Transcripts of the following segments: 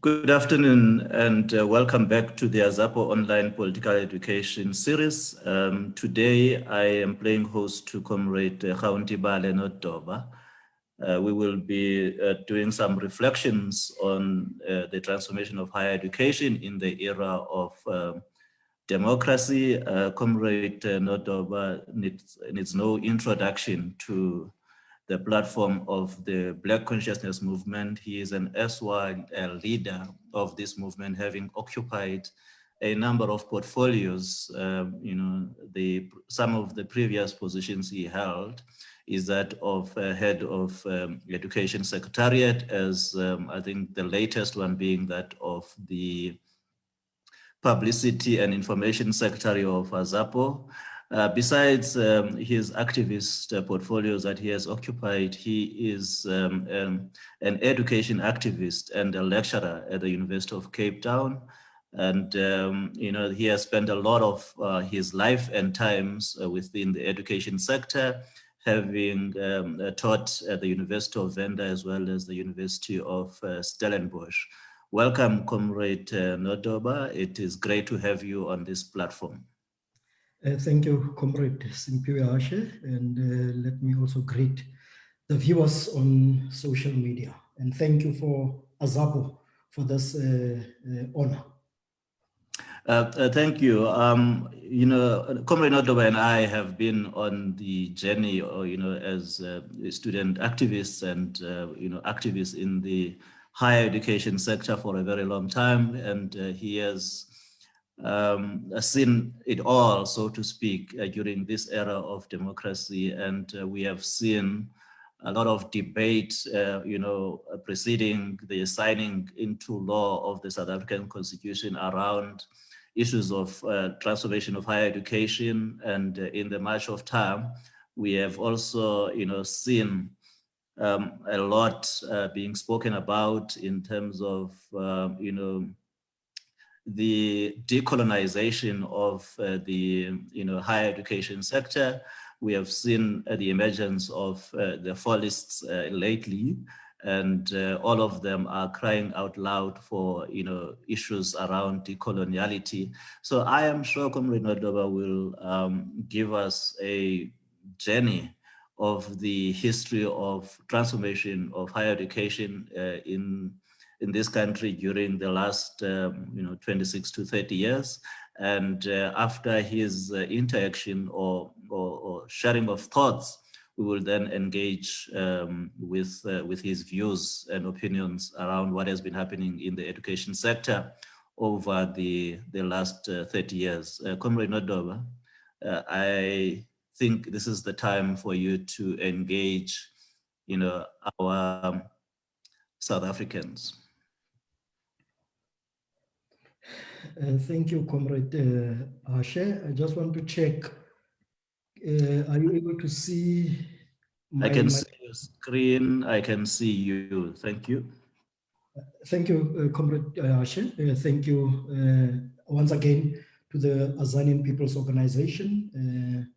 Good afternoon and welcome back to the AZAPO Online Political Education series. Today I am playing host to Comrade Cde Gaontebale Nodoba. We will be doing some reflections on the transformation of higher education in the era of democracy. Comrade Nodoba needs no introduction to the platform of the Black Consciousness Movement. He is an erstwhile leader of this movement, having occupied a number of portfolios. Some of the previous positions he held is that of head of Education Secretariat, as I think the latest one being that of the Publicity and Information Secretary of AZAPO. Besides his activist portfolios that he has occupied, he is an education activist and a lecturer at the University of Cape Town. And, he has spent a lot of his life and times within the education sector, having taught at the University of Venda as well as the University of Stellenbosch. Welcome, Comrade Nodoba. It is great to have you on this platform. Thank you, Comrade Simpiwe, and let me also greet the viewers on social media. And thank you for AZAPO for this honor. Thank you. Comrade Nodoba and I have been on the journey, as student activists and, activists in the higher education sector for a very long time. And he has seen it all, so to speak, during this era of democracy. And we have seen a lot of debate, preceding the signing into law of the South African Constitution around issues of transformation of higher education. And in the march of time, we have also, seen a lot being spoken about in terms of, the decolonization of the higher education sector. We have seen the emergence of the fallists lately, and all of them are crying out loud for issues around decoloniality. So I am sure Comrade Nodoba will give us a journey of the history of transformation of higher education in this country during the last 26 to 30 years. And after his interaction or sharing of thoughts, we will then engage with his views and opinions around what has been happening in the education sector over the last 30 years. Comrade Nodoba, I think this is the time for you to engage, our South Africans. Thank you, Comrade Ashe. I just want to check, are you able to see I can see your screen, I can see you. Thank you. Thank you, Comrade Ashe. Thank you once again to the Azanian People's Organization,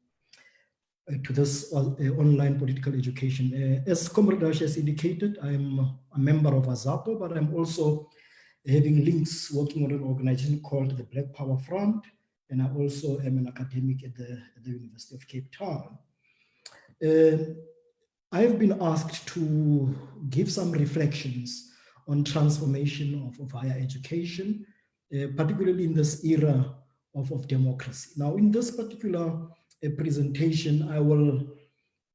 to this online political education. As Comrade Ashe has indicated, I'm a member of AZAPO, but I'm also having links working on an organization called the Black Power Front, and I also am an academic at the University of Cape Town. I've been asked to give some reflections on transformation of higher education, particularly in this era of democracy. Now, in this particular presentation, I will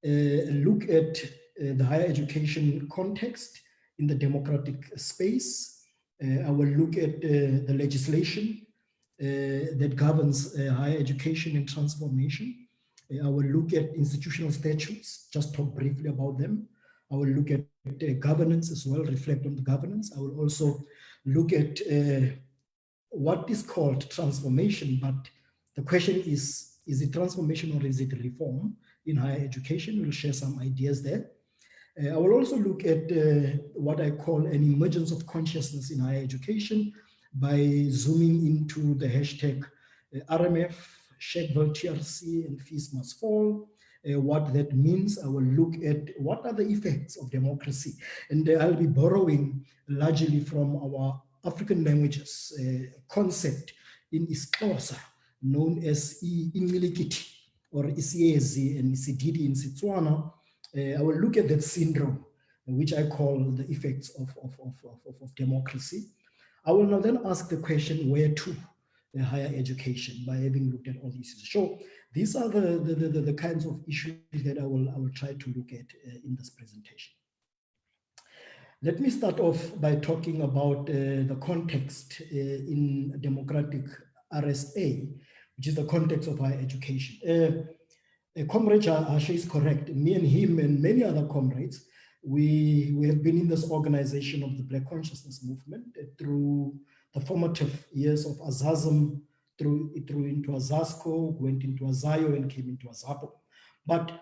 look at the higher education context in the democratic space. I will look at the legislation that governs higher education and transformation. I will look at institutional statutes, just talk briefly about them. I will look at governance as well, reflect on the governance. I will also look at what is called transformation, but the question is it transformation or is it reform in higher education? We'll share some ideas there. I will also look at what I call an emergence of consciousness in higher education by zooming into the hashtag RMF, Shakeville TRC, and fees must fall. What that means, I will look at what are the effects of democracy. And I'll be borrowing largely from our African languages, concept in isiXhosa known as incilikithi or isiyezi and sedidi in Setswana. I will look at that syndrome, which I call the effects of democracy. I will now then ask the question, where to higher education, by having looked at all these issues. So these are the kinds of issues that I will try to look at in this presentation. Let me start off by talking about the context in democratic RSA, which is the context of higher education. Comrade Ashe is correct. Me and him and many other comrades, we have been in this organization of the Black Consciousness Movement through the formative years of AZASM, through into AZASCO, went into AZAYO and came into AZAPO. But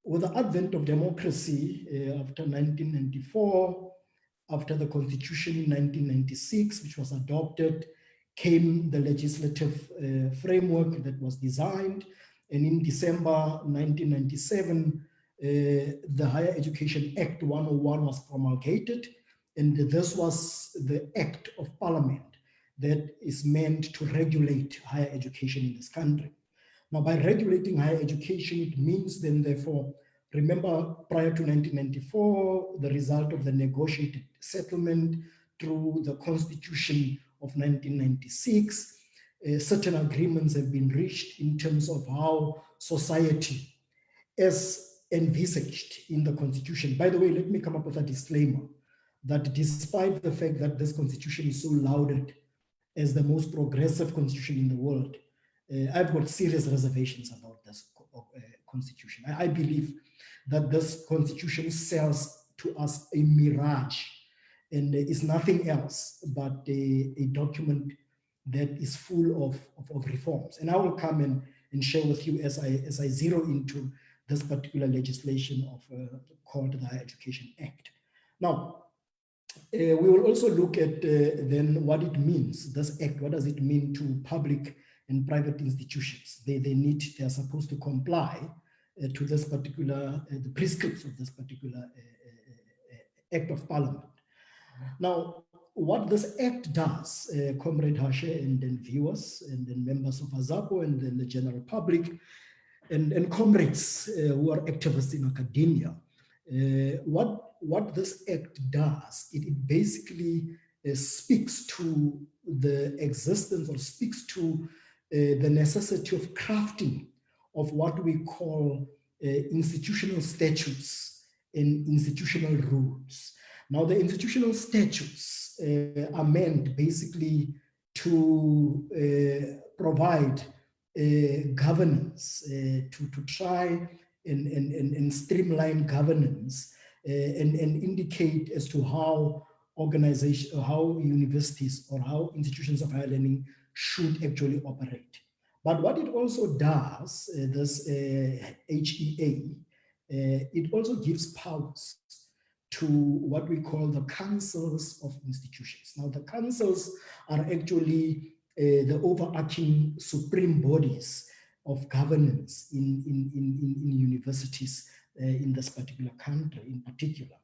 with the advent of democracy after 1994, after the constitution in 1996, which was adopted, came the legislative framework that was designed. And in December 1997, the Higher Education Act 101 was promulgated. And this was the act of parliament that is meant to regulate higher education in this country. Now, by regulating higher education, it means then, therefore, remember prior to 1994, the result of the negotiated settlement through the Constitution of 1996, certain agreements have been reached in terms of how society, as envisaged in the Constitution. By the way, let me come up with a disclaimer that despite the fact that this Constitution is so lauded as the most progressive Constitution in the world, I've got serious reservations about this Constitution. I believe that this Constitution sells to us a mirage and is nothing else but a document that is full of reforms. And I will come and share with you as I zero into this particular legislation called the Higher Education Act. Now, we will also look at then what it means, this act, what does it mean to public and private institutions? They are supposed to comply to this particular, the prescripts of this particular act of parliament. Now, what this act does, Comrade Hashe and then viewers and then members of AZAPO and then the general public and comrades who are activists in academia, what this act does, it basically speaks to the existence or speaks to the necessity of crafting of what we call institutional statutes and institutional rules. Now, the institutional statutes are meant basically to provide governance, to try and streamline governance and indicate as to how how universities or how institutions of higher learning should actually operate. But what it also does, this HEA, it also gives powers to what we call the councils of institutions. Now, the councils are actually the overarching supreme bodies of governance in universities in this particular country in particular.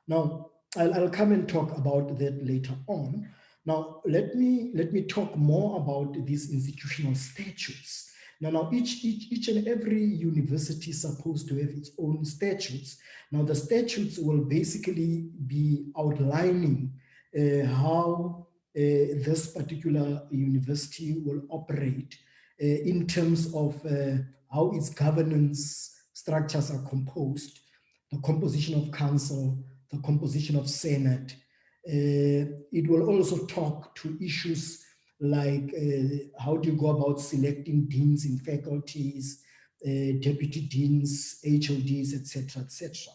Now, I'll come and talk about that later on. Now, let me talk more about these institutional statutes. Now, each and every university is supposed to have its own statutes. Now, the statutes will basically be outlining how this particular university will operate in terms of how its governance structures are composed, the composition of council, the composition of senate. It will also talk to issues like how do you go about selecting deans in faculties, deputy deans, HODs, etc., etc.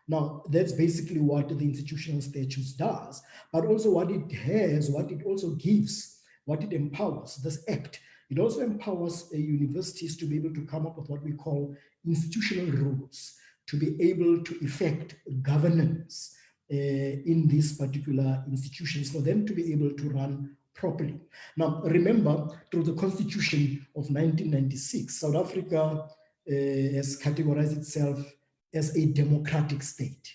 Now, that's basically what the institutional statutes does, but also what it has, what it also gives, what it empowers, this act. It also empowers universities to be able to come up with what we call institutional rules, to be able to effect governance in these particular institutions for them to be able to run properly. Now, remember, through the Constitution of 1996, South Africa has categorized itself as a democratic state.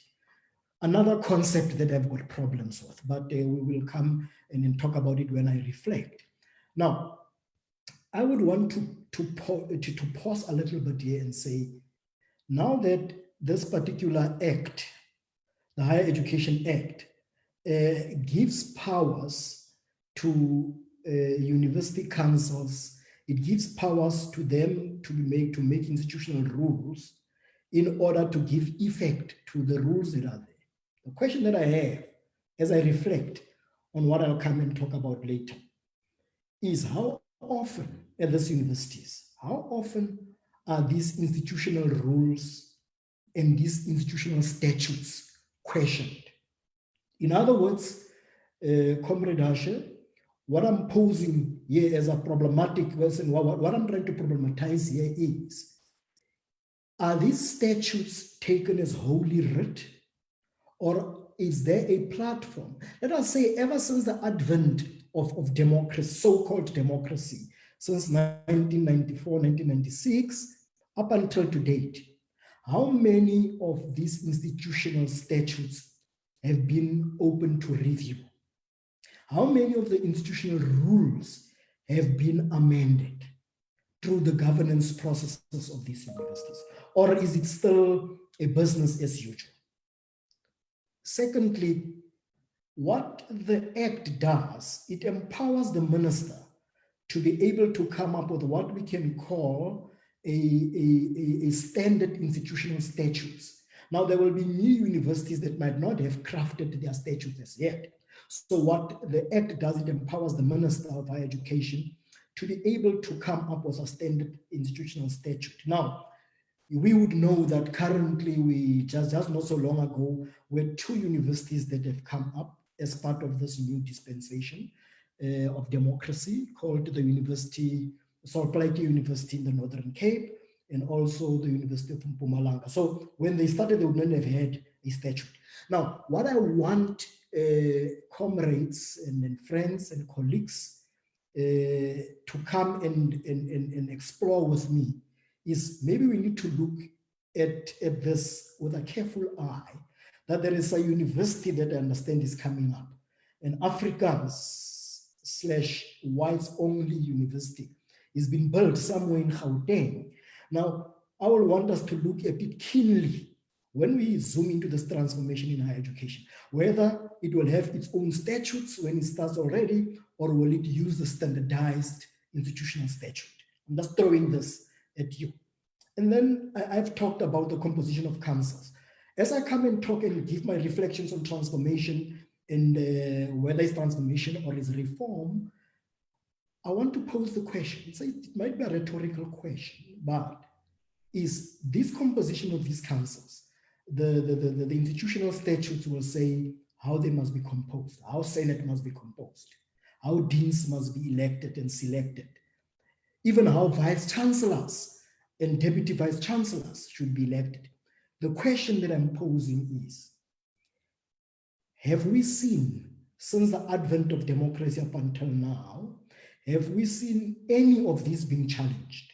another concept that I've got problems with, but we will come and then talk about it when I reflect. Now, I would want to pause a little bit here and say, now that this particular act, the Higher Education Act, gives powers to university councils, it gives powers to them to make institutional rules in order to give effect to the rules that are there. The question that I have as I reflect on what I'll come and talk about later is how often at these universities, how often are these institutional rules and these institutional statutes questioned? In other words, Comrade Ashe, what I'm posing here as a problematic question, what I'm trying to problematize here is, are these statutes taken as holy writ, or is there a platform? Let us say, ever since the advent of democracy, so-called democracy, since 1994, 1996, up until to date, how many of these institutional statutes have been open to review? How many of the institutional rules have been amended through the governance processes of these universities? Or is it still a business as usual? Secondly, what the Act does, it empowers the minister to be able to come up with what we can call a standard institutional statutes. Now, there will be new universities that might not have crafted their statutes as yet. So what the Act does, it empowers the Minister of Higher Education to be able to come up with a standard institutional statute. Now, we would know that currently we just not so long ago, we had 2 universities that have come up as part of this new dispensation of democracy, called the University, Salt Lake University in the Northern Cape, and also the University of Mpumalanga. So when they started, they would not have had a statute. Now, what I want comrades and friends and colleagues to come and explore with me is, maybe we need to look at this with a careful eye, that there is a university that I understand is coming up, an Afrikaans / whites only university is being built somewhere in Gauteng. Now, I will want us to look at it keenly when we zoom into this transformation in higher education, whether it will have its own statutes when it starts already, or will it use the standardized institutional statute. I'm just throwing this at you. And then I've talked about the composition of councils. As I come and talk and give my reflections on transformation and whether it's transformation or is reform, I want to pose the question. It might be a rhetorical question, but is this composition of these councils, the institutional statutes will say how they must be composed, how Senate must be composed, how deans must be elected and selected, even how vice chancellors and deputy vice chancellors should be elected. The question that I'm posing is, have we seen, since the advent of democracy up until now, have we seen any of these being challenged?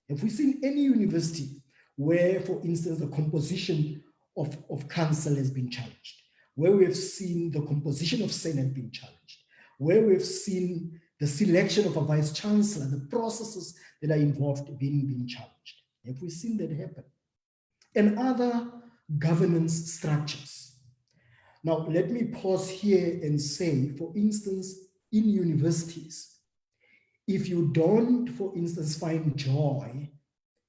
Have we seen any university where, for instance, the composition of council has been challenged, where we have seen the composition of Senate being challenged, where we've seen the selection of a vice chancellor, the processes that are involved being challenged? Have we seen that happen? And other governance structures. Now, let me pause here and say, for instance, in universities, if you don't, for instance, find joy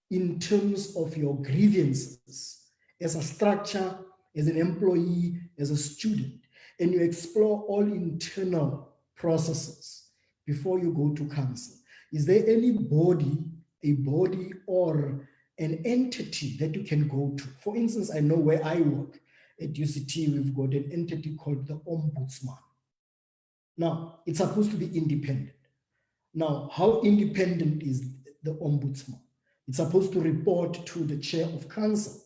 in terms of your grievances as a structure, as an employee, as a student, and you explore all internal processes before you go to council, is there any body, a body or an entity that you can go to? For instance, I know where I work at UCT, we've got an entity called the Ombudsman. Now, it's supposed to be independent. Now, how independent is the Ombudsman? It's supposed to report to the chair of council,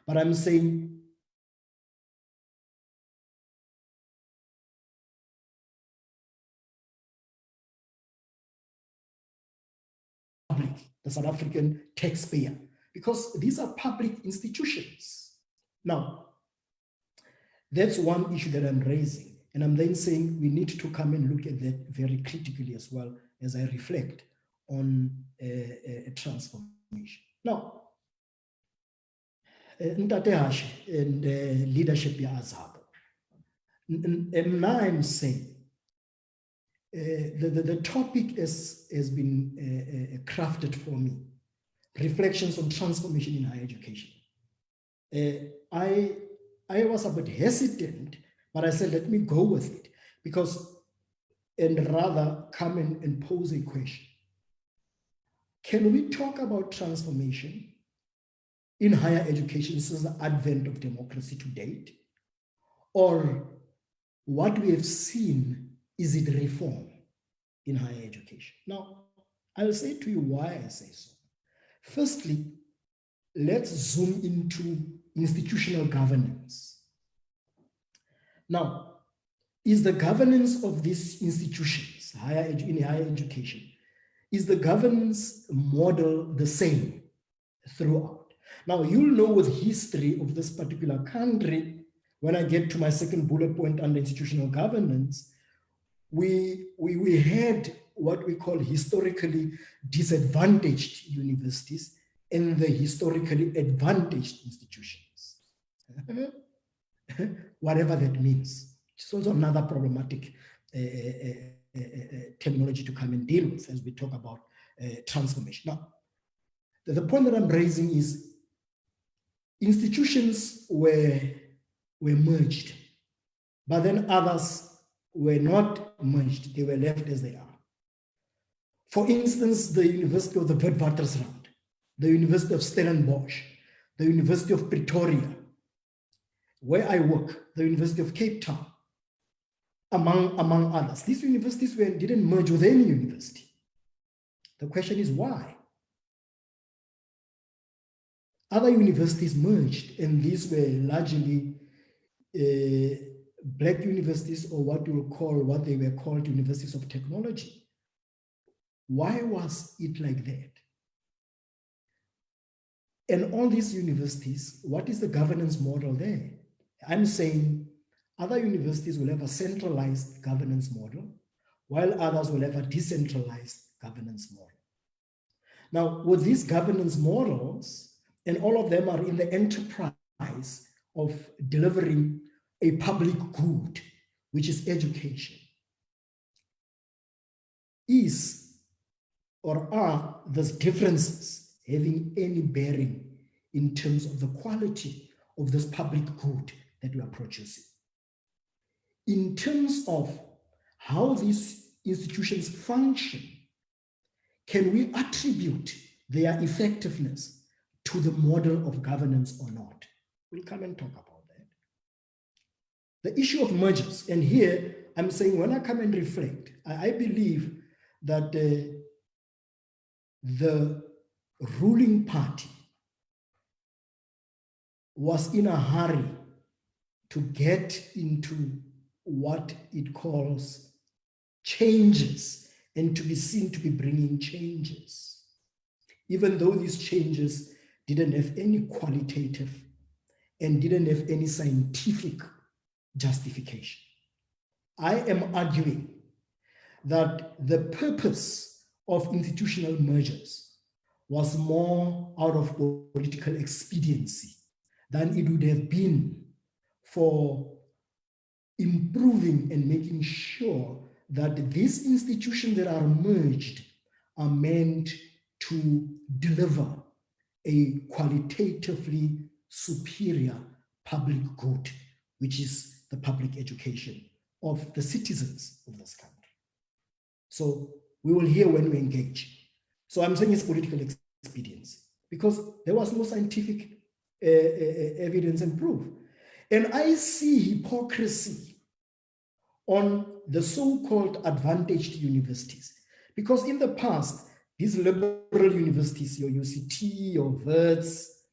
but I'm saying public, the South African taxpayer, because these are public institutions. Now, That's one issue that I'm raising. And I'm then saying we need to come and look at that very critically as well as I reflect on a transformation. Now, Ntate Hashi and leadership ya AZAPO. And now I'm saying the topic has been crafted for me. Reflections on transformation in higher education. I was a bit hesitant, but I said, let me go with it and rather come and pose a question. Can we talk about transformation in higher education since the advent of democracy to date? Or what we have seen, is it reform in higher education? Now, I'll say to you why I say so. Firstly, let's zoom into institutional governance. Now, is the governance of these institutions, in higher education, is the governance model the same throughout? Now, you'll know with history of this particular country, when I get to my second bullet point under institutional governance, we had what we call historically disadvantaged universities and the historically advantaged institutions. Whatever that means. It's also another problematic terminology to come and deal with as we talk about transformation. Now, the point that I'm raising is institutions were merged, but then others were not merged. They were left as they are. For instance, the University of the Witwatersrand, the University of Stellenbosch, the University of Pretoria, where I work, the University of Cape Town, among others. These universities didn't merge with any university. The question is why? Other universities merged, and these were largely black universities, or what they were called universities of technology. Why was it like that? And all these universities, what is the governance model there? I'm saying other universities will have a centralized governance model, while others will have a decentralized governance model. Now, with these governance models, and all of them are in the enterprise of delivering a public good, which is education, are those differences having any bearing in terms of the quality of this public good that we are producing? In terms of how these institutions function, can we attribute their effectiveness to the model of governance or not? We'll come and talk about that. The issue of mergers, and here I'm saying when I come and reflect, I believe that the ruling party was in a hurry to get into what it calls changes and to be seen to be bringing changes, even though these changes didn't have any qualitative and didn't have any scientific justification. I am arguing that the purpose of institutional mergers was more out of political expediency than it would have been for improving and making sure that these institutions that are merged are meant to deliver a qualitatively superior public good, which is the public education of the citizens of this country. So we will hear when we engage. So I'm saying it's political expediency because there was no scientific evidence and proof. And I see hypocrisy on the so-called advantaged universities, because in the past, these liberal universities, your UCT, your Wits,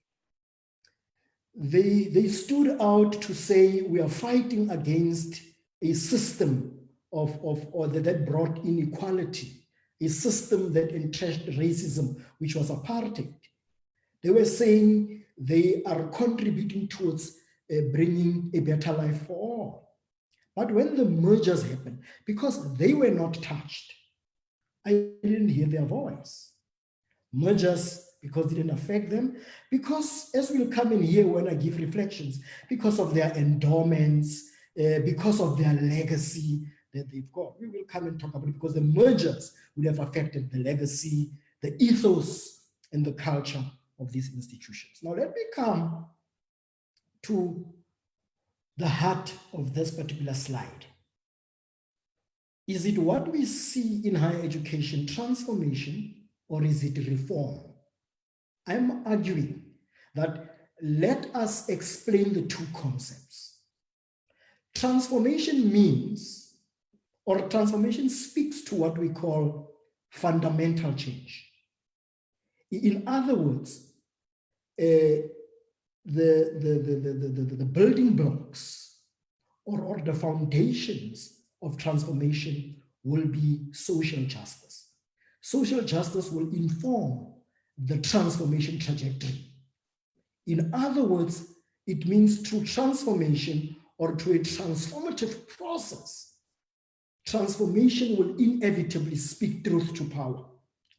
they stood out to say we are fighting against a system that brought inequality, a system that entrenched racism, which was apartheid. They were saying they are contributing towards bringing a better life for all. But when the mergers happened, because they were not touched, I didn't hear their voice. Mergers, because it didn't affect them, because, as we'll come in here when I give reflections, because of their endowments, because of their legacy that they've got. We will come and talk about it because the mergers would have affected the legacy, the ethos, and the culture of these institutions. Now let me come to the heart of this particular slide. Is it what we see in higher education transformation, or is it reform? I'm arguing that let us explain the two concepts. Transformation means, or transformation speaks to what we call fundamental change. In other words, the building blocks or the foundations of transformation will be social justice. Social justice will inform the transformation trajectory. In other words, it means through transformation or through a transformative process, transformation will inevitably speak truth to power.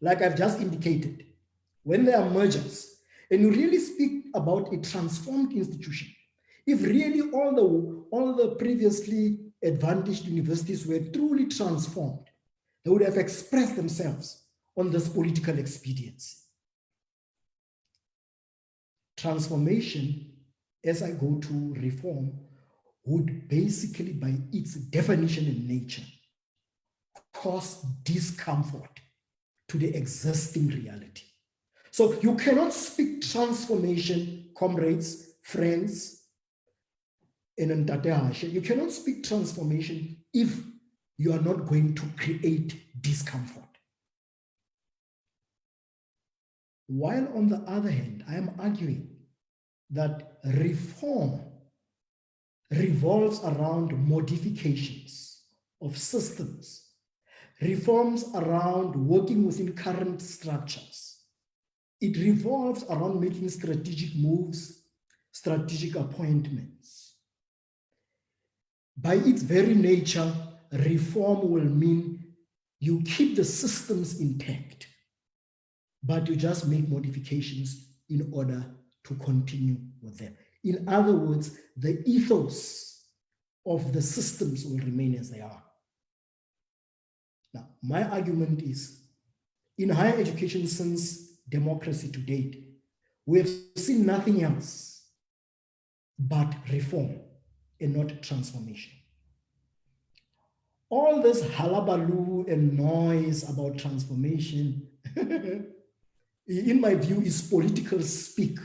Like I've just indicated, when there are mergers, and you really speak about a transformed institution, if really all the previously advantaged universities were truly transformed, they would have expressed themselves on this political expediency. Transformation, as I go to reform, would basically, by its definition and nature, cause discomfort to the existing reality. So you cannot speak transformation, comrades, friends, and Ntate, you cannot speak transformation if you are not going to create discomfort. While on the other hand, I am arguing that reform revolves around modifications of systems, reforms around working within current structures. It revolves around making strategic moves, strategic appointments. By its very nature, reform will mean you keep the systems intact, but you just make modifications in order to continue with them. In other words, the ethos of the systems will remain as they are. Now, my argument is, in higher education since democracy to date, we have seen nothing else but reform and not transformation. All this hullabaloo and noise about transformation, in my view, is political speak.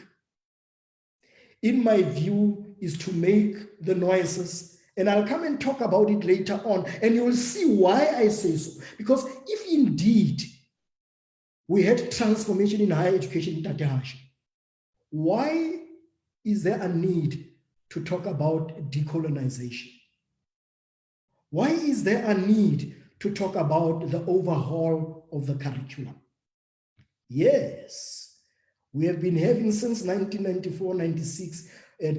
In my view, is to make the noises, and I'll come and talk about it later on, and you'll see why I say so. Because if indeed we had transformation in higher education in Tatehashi, why is there a need to talk about decolonization? Why is there a need to talk about the overhaul of the curriculum? Yes, we have been having since 1994-96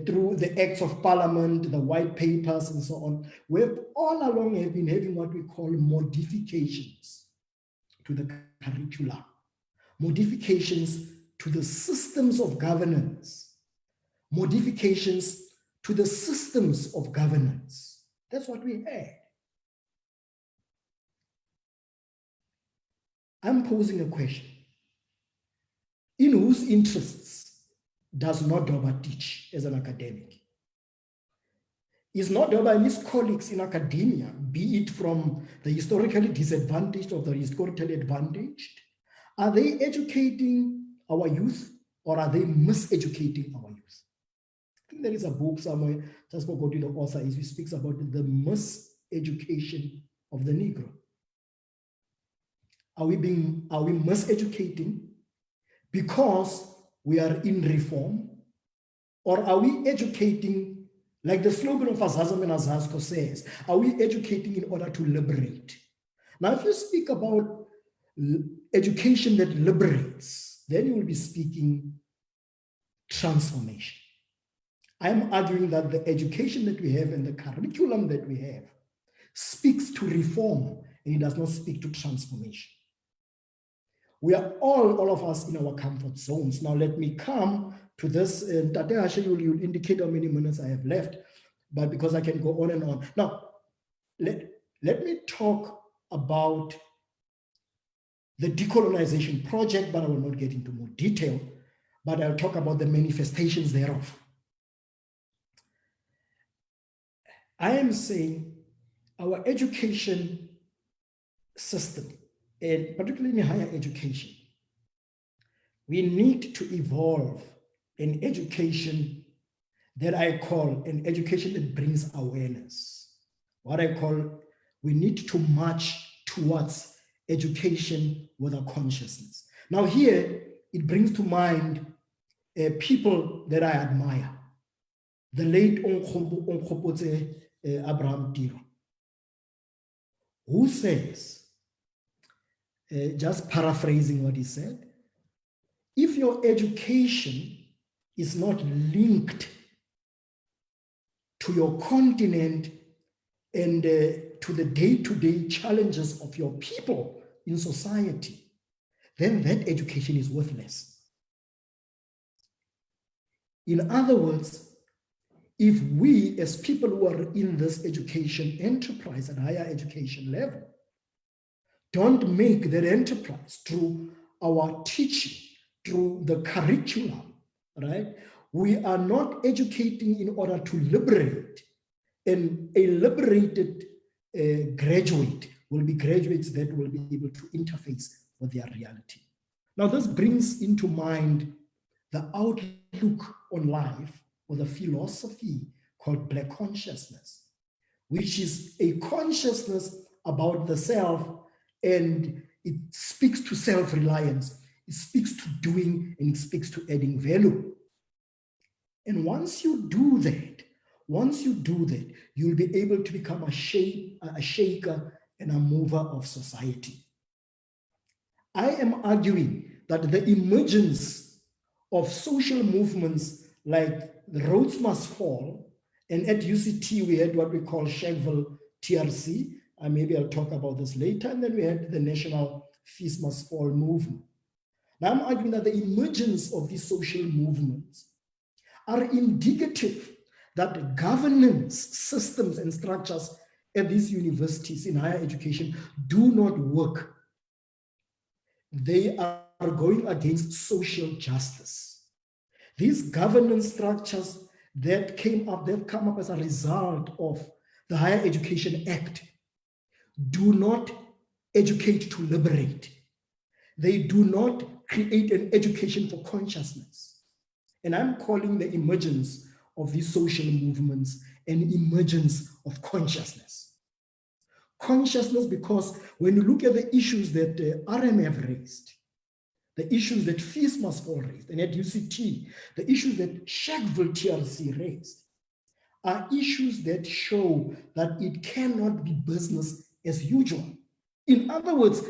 through the Acts of Parliament, the white papers, and so on. We have all along have been having what we call modifications to the curricula, modifications to the systems of governance, modifications to the systems of governance. That's what we had. I'm posing a question. In whose interests does Nodoba teach as an academic? Is Nodoba and his colleagues in academia, be it from the historically disadvantaged or the historically advantaged, are they educating our youth or are they miseducating our youth? I think there is a book somewhere, just forgot who the author is, who speaks about the miseducation of the Negro. Are we miseducating because we are in reform? Or are we educating, like the slogan of AZAPO and AZAPO says, are we educating in order to liberate? Now, if you speak about education that liberates, then you will be speaking transformation. I'm arguing that the education that we have and the curriculum that we have speaks to reform, and it does not speak to transformation. We are all of us in our comfort zones. Now let me come to this. Tate Hashe, you'll indicate how many minutes I have left, but because I can go on and on. Now, let me talk about the decolonization project, but I will not get into more detail, but I'll talk about the manifestations thereof. I am saying our education system, and particularly in higher education, we need to evolve an education that I call an education that brings awareness. What I call, we need to march towards education with a consciousness. Now here, it brings to mind people that I admire. The late Onkgopotse Abraham Tiro, who says, just paraphrasing what he said, if your education is not linked to your continent and to the day-to-day challenges of your people in society, then that education is worthless. In other words, if we as people who are in this education enterprise at higher education level don't make that enterprise through our teaching, through the curriculum, right? We are not educating in order to liberate, and a liberated graduate will be graduates that will be able to interface with their reality. Now, this brings into mind the outlook on life, or the philosophy called Black consciousness, which is a consciousness about the self, and it speaks to self-reliance, it speaks to doing, and it speaks to adding value. And once you do that, you'll be able to become a shaker and a mover of society. I am arguing that the emergence of social movements like the Roads Must Fall, and at UCT we had what we call Shagville TRC, and maybe I'll talk about this later, and then we had the National Fees Must Fall movement. Now I'm arguing that the emergence of these social movements are indicative that governance systems and structures at these universities in higher education do not work. They are going against social justice. These governance structures that come up as a result of the Higher Education Act do not educate to liberate. They do not create an education for consciousness. And I'm calling the emergence of these social movements an emergence of consciousness. Consciousness, because when you look at the issues that RM have raised, the issues that Fees Must Fall raised, and at UCT, the issues that Shagville TRC raised, are issues that show that it cannot be business as usual. In other words,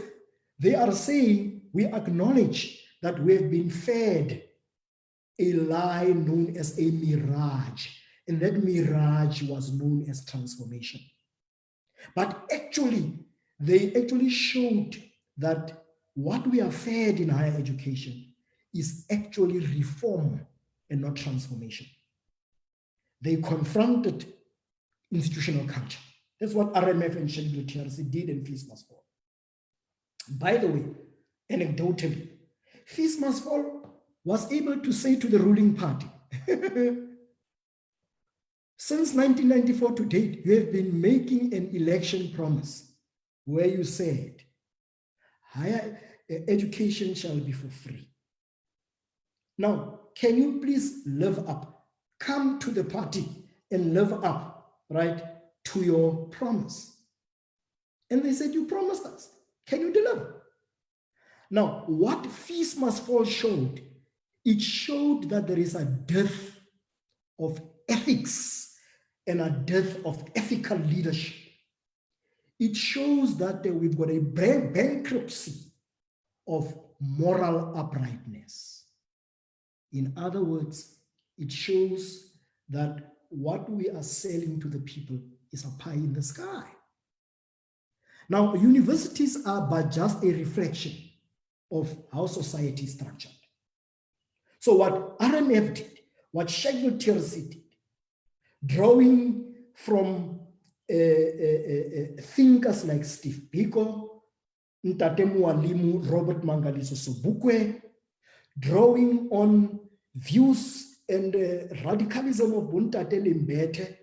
they are saying we acknowledge that we have been fed a lie known as a mirage, and that mirage was known as transformation. But actually, they actually showed that what we are fed in higher education is actually reform and not transformation. They confronted institutional culture. That's what RMF and Shagville TRC did, and Fees Must Fall. By the way, anecdotally, Fees Must Fall was able to say to the ruling party, since 1994 to date, you have been making an election promise where you said higher education shall be for free. Now, can you please live up? Come to the party and live up, right, to your promise. And they said, you promised us. Can you deliver? Now, what Fees Must Fall showed, it showed that there is a dearth of ethics and a dearth of ethical leadership. It shows that we've got a bankruptcy of moral uprightness. In other words, it shows that what we are selling to the people is a pie in the sky. Now, universities are but just a reflection of how society is structured. So what RMF did, what Sheffield TLC did, drawing from thinkers like Steve Biko, Ntate Mwalimu, Robert Mangaliso Sobukwe, drawing on views and radicalism of Buntate Limbete,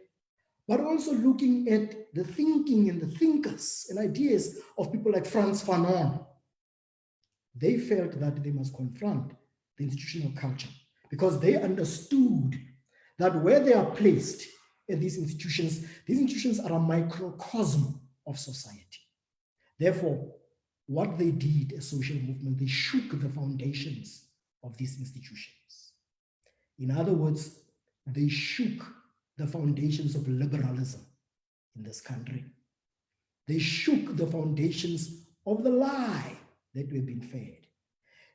but also looking at the thinking and the thinkers and ideas of people like Frantz Fanon. They felt that they must confront the institutional culture because they understood that where they are placed in these institutions are a microcosm of society. Therefore, what they did as social movement, they shook the foundations of these institutions. In other words, they shook the foundations of liberalism in this country. They shook the foundations of the lie that we've been fed.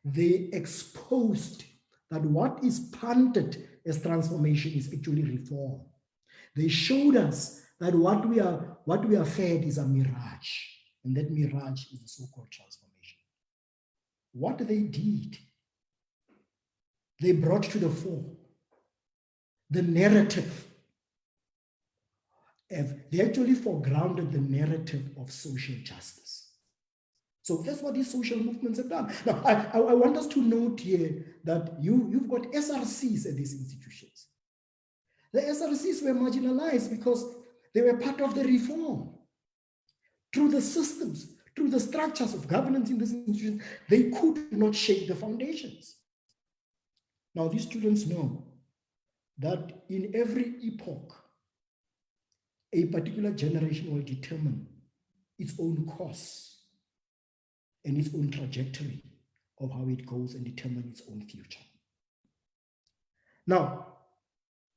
They exposed that what is punted as transformation is actually reform. They showed us that what we are fed is a mirage, and that mirage is the so-called transformation. What they did, they brought to the fore the narrative. They actually foregrounded the narrative of social justice. So that's what these social movements have done. Now, I want us to note here that you've got SRCs at these institutions. The SRCs were marginalized because they were part of the reform. Through the systems, through the structures of governance in these institutions, they could not shake the foundations. Now, these students know that in every epoch, a particular generation will determine its own course and its own trajectory of how it goes and determine its own future. Now,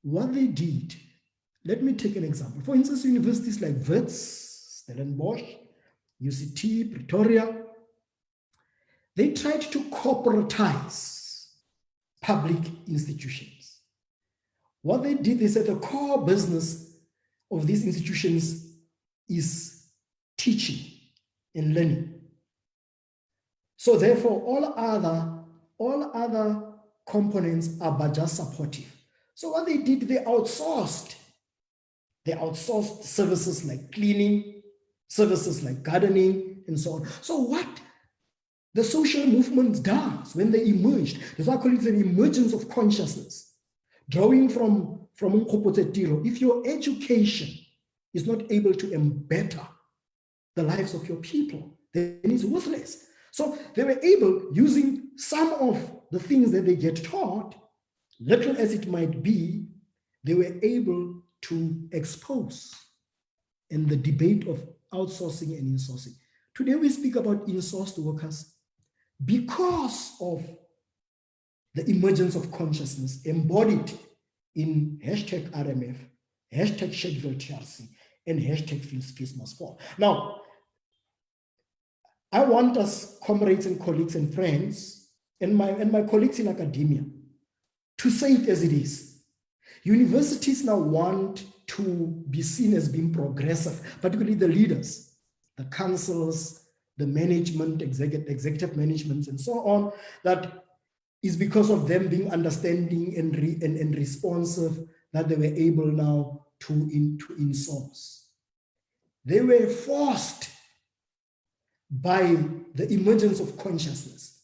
what they did, let me take an example. For instance, universities like Wits, Stellenbosch, UCT, Pretoria, they tried to corporatize public institutions. What they did, they said the core business of these institutions is teaching and learning. So therefore, all other components are but just supportive. So what they did, they outsourced services like cleaning, services like gardening, and so on. So what the social movement does when they emerged, that's why I call it an emergence of consciousness, drawing from Nkgopotse-Tiro. If your education is not able to embetter the lives of your people, then it's worthless. So they were able, using some of the things that they get taught, little as it might be, they were able to expose in the debate of outsourcing and insourcing. Today we speak about insourced workers because of the emergence of consciousness embodied in #RMF, #ShedTLC, and #FeelSpaceMustFall. Now, I want us, comrades and colleagues and friends, and my colleagues in academia, to say it as it is. Universities now want to be seen as being progressive, particularly the leaders, the councils, the management, executive management, and so on. That is because of them being understanding and responsive that they were able now to insource. They were forced by the emergence of consciousness.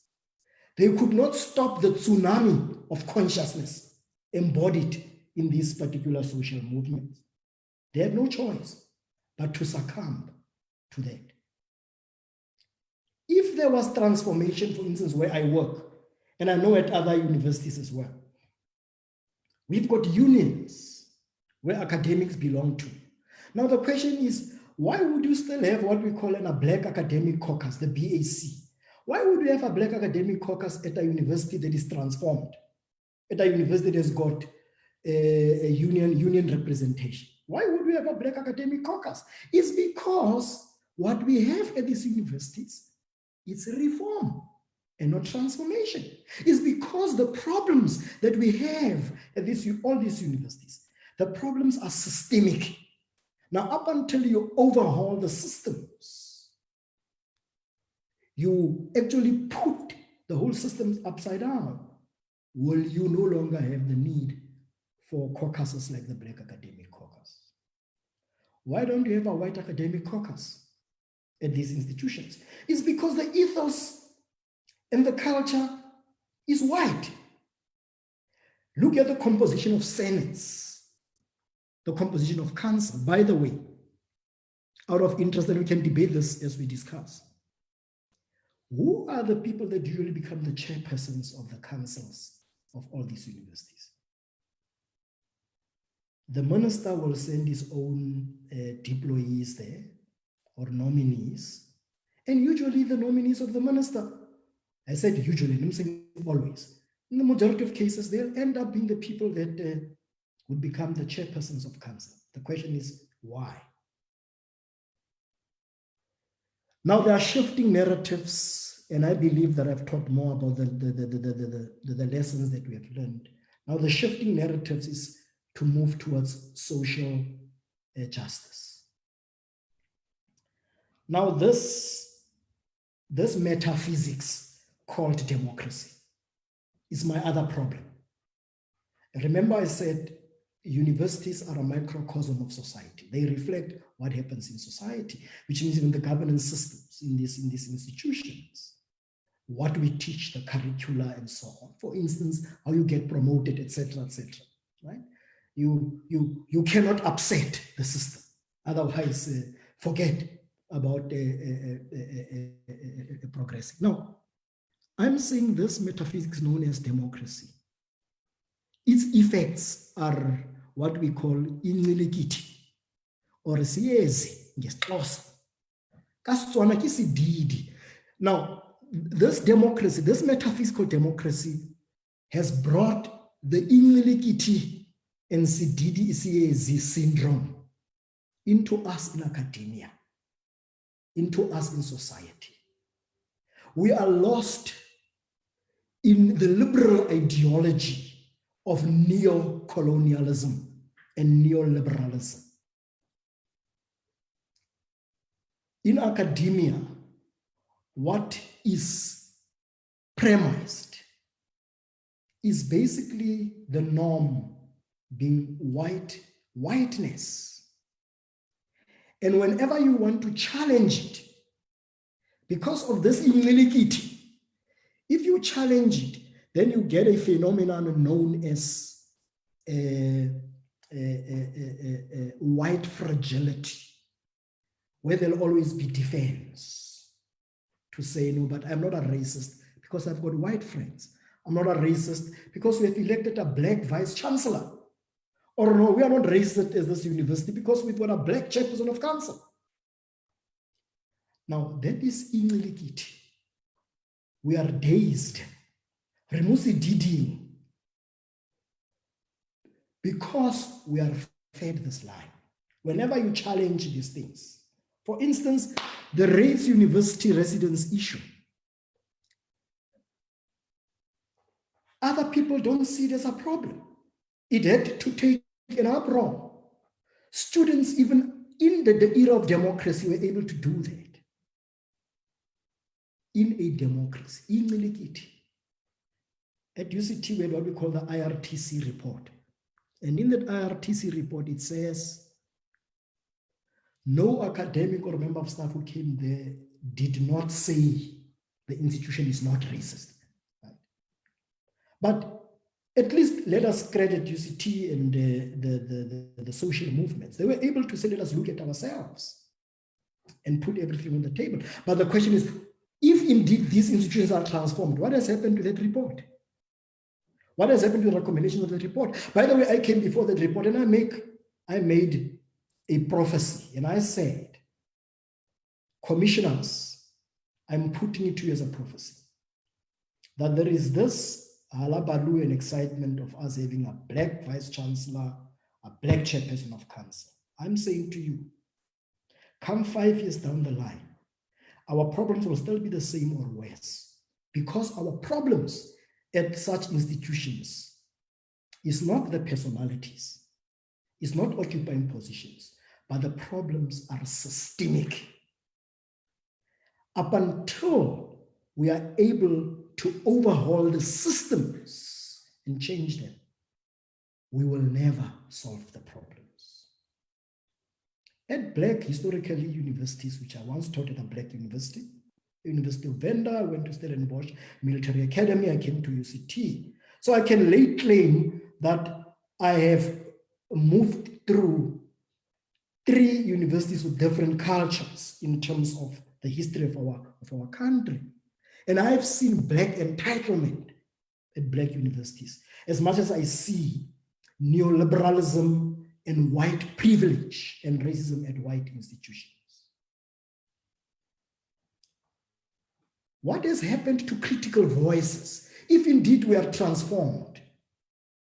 They could not stop the tsunami of consciousness embodied in these particular social movements. They had no choice but to succumb to that. If there was transformation, for instance, where I work, and I know at other universities as well, we've got unions where academics belong to. Now the question is, why would you still have what we call a Black Academic Caucus, the BAC? Why would we have a Black Academic Caucus at a university that is transformed, at a university that has got a union representation? Why would we have a Black Academic Caucus? It's because what we have at these universities is reform and not transformation. It's because the problems that we have at all these universities, The problems are systemic. Now, up until you overhaul the systems, you actually put the whole system upside down, will you no longer have the need for caucuses like the Black Academic Caucus? Why don't you have a white academic caucus at these institutions? It's because the ethos and the culture is white. Look at the composition of senates, the composition of council. By the way, out of interest, and we can debate this as we discuss, who are the people that usually become the chairpersons of the councils of all these universities? The minister will send his own deployees there, or nominees, and usually the nominees of the minister, I said usually, I'm saying always, in the majority of cases, they'll end up being the people that would become the chairpersons of council. The question is, why? Now, there are shifting narratives, and I believe that I've talked more about the lessons that we have learned. Now, the shifting narratives is to move towards social justice. Now, this metaphysics called democracy is my other problem. Remember, I said universities are a microcosm of society. They reflect what happens in society, which means even the governance systems in these institutions, what we teach, the curricula, and so on. For instance, how you get promoted, etc., right? You cannot upset the system. Otherwise, forget about progressing. No, I'm saying this metaphysics known as democracy. Its effects are what we call incilikithi or isiyezi ngesiXhosa. KaSetswana ke sedidi. Now, this democracy, this metaphysical democracy, has brought the incilikithi and sedidi isiyezi syndrome into us in academia, into us in society. We are lost in the liberal ideology of neo-colonialism and neoliberalism. In academia, what is premised is basically the norm being whiteness. And whenever you want to challenge it, because of this incilikithi, if you challenge it, then you get a phenomenon known as white fragility, where there'll always be defense to say, no, but I'm not a racist because I've got white friends. I'm not a racist because we have elected a black vice chancellor. Or no, we are not racist at this university because we've got a black chairperson of council. Now, that is incilikithi. We are dazed. Sedidi, because we are fed this lie. Whenever you challenge these things, for instance, the race university residence issue, other people don't see it as a problem. It had to take an uproar. Students, even in the era of democracy, were able to do that. In a democracy, incilikithi. At UCT, we had what we call the IRTC report. And in that IRTC report, it says, no academic or member of staff who came there did not say the institution is not racist. Right? But at least let us credit UCT and the social movements. They were able to say, let us look at ourselves and put everything on the table. But the question is, if indeed these institutions are transformed, what has happened to that report? What has happened to the recommendations of the report? By the way, I came before that report and I made a prophecy, and I said, commissioners, I'm putting it to you as a prophecy, that there is this halabaloo and excitement of us having a black vice chancellor, a black chairperson of council. I'm saying to you, come 5 years down the line, our problems will still be the same or worse, because our problems at such institutions is not the personalities. is not occupying positions, but the problems are systemic. Up until we are able to overhaul the systems and change them, we will never solve the problems. At Black historically universities, which I once taught at a Black university, University of Venda, I went to Stellenbosch Military Academy, I came to UCT. So I can lay claim that I have moved through 3 universities with different cultures in terms of the history of our country. And I have seen Black entitlement at Black universities, as much as I see neoliberalism and white privilege and racism at white institutions. What has happened to critical voices, if indeed we are transformed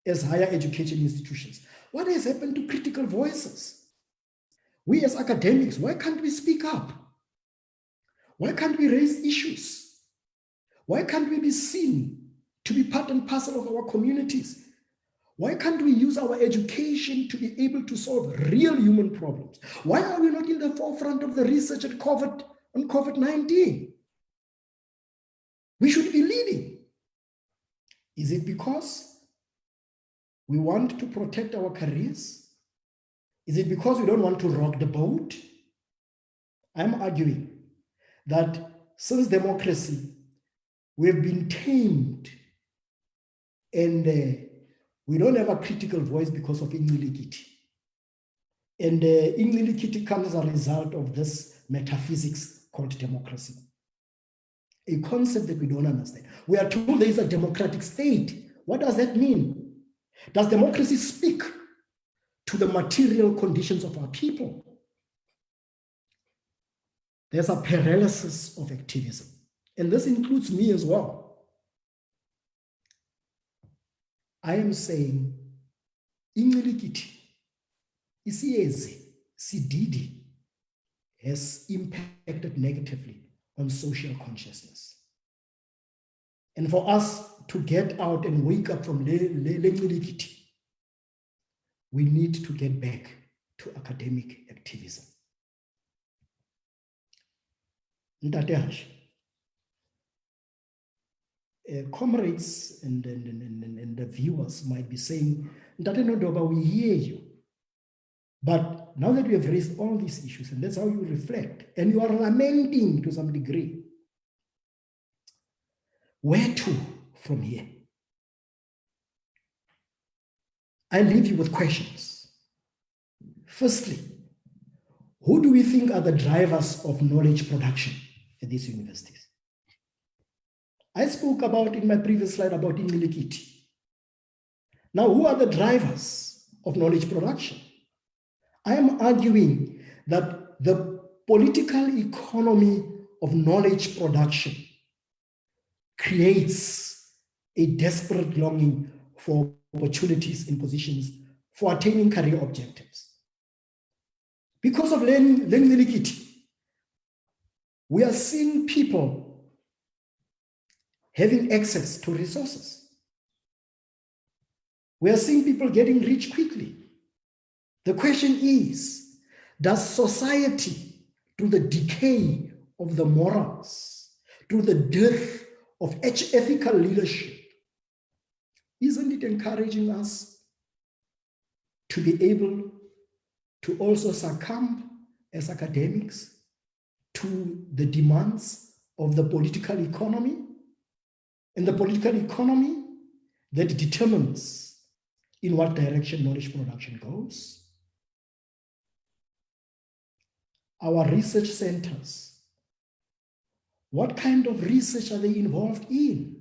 as higher education institutions? What has happened to critical voices? We as academics, why can't we speak up? Why can't we raise issues? Why can't we be seen to be part and parcel of our communities? Why can't we use our education to be able to solve real human problems? Why are we not in the forefront of the research on COVID-19? We should be leading. Is it because we want to protect our careers? Is it because we don't want to rock the boat? I'm arguing that since democracy, we have been tamed, and we don't have a critical voice because of incilikithi. And incilikithi comes as a result of this metaphysics called democracy, a concept that we don't understand. We are told there is a democratic state. What does that mean? Does democracy speak to the material conditions of our people? There's a paralysis of activism, and this includes me as well. I am saying incilikithi, isiyezi, sedidi has impacted negatively on social consciousness. And for us to get out and wake up from incilikithi, we need to get back to academic activism. Comrades and the viewers might be saying, Cde Nodoba, we hear you. But now that we have raised all these issues, and that's how you reflect, and you are lamenting to some degree, where to from here? I leave you with questions. Firstly, who do we think are the drivers of knowledge production at these universities? I spoke about in my previous slide about incilikithi. Now, who are the drivers of knowledge production? I am arguing that the political economy of knowledge production creates a desperate longing for opportunities in positions for attaining career objectives. Because of incilikithi, we are seeing people having access to resources. We are seeing people getting rich quickly. The question is, does society, through the decay of the morals, through the death of ethical leadership, isn't it encouraging us to be able to also succumb as academics to the demands of the political economy? And the political economy that determines in what direction knowledge production goes. Our research centers, what kind of research are they involved in?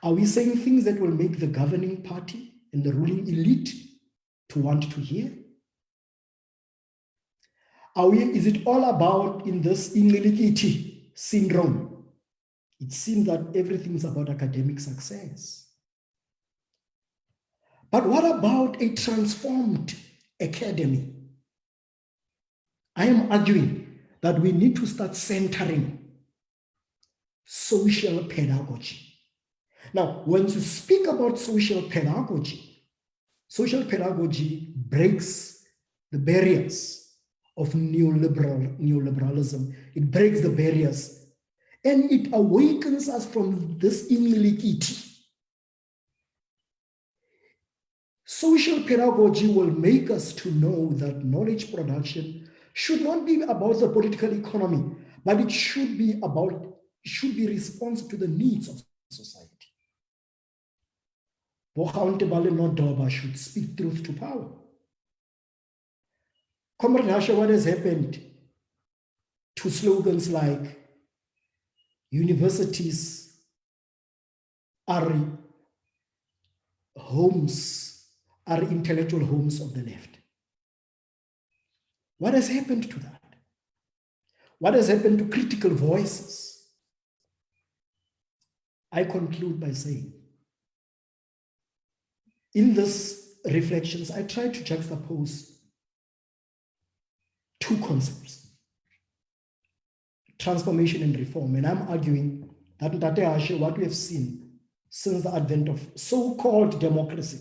Are we saying things that will make the governing party and the ruling elite to want to hear? Is it all about, in this incilikithi syndrome, it seems that everything is about academic success? But what about a transformed academy? I am arguing that we need to start centering social pedagogy. Now, when you speak about social pedagogy, social pedagogy breaks the barriers of neoliberalism. It breaks the barriers, and it awakens us from this incilikithi. Social pedagogy will make us to know that knowledge production should not be about the political economy, but it should be responsive to the needs of society. Cde Gaontebale Nodoba should speak truth to power. Comrade Hasha, what has happened to slogans like universities are intellectual homes of the left? What has happened to that? What has happened to critical voices? I conclude by saying, in this reflections, I try to juxtapose two concepts: transformation and reform. And I'm arguing that Ntate Hashe, what we have seen since the advent of so-called democracy,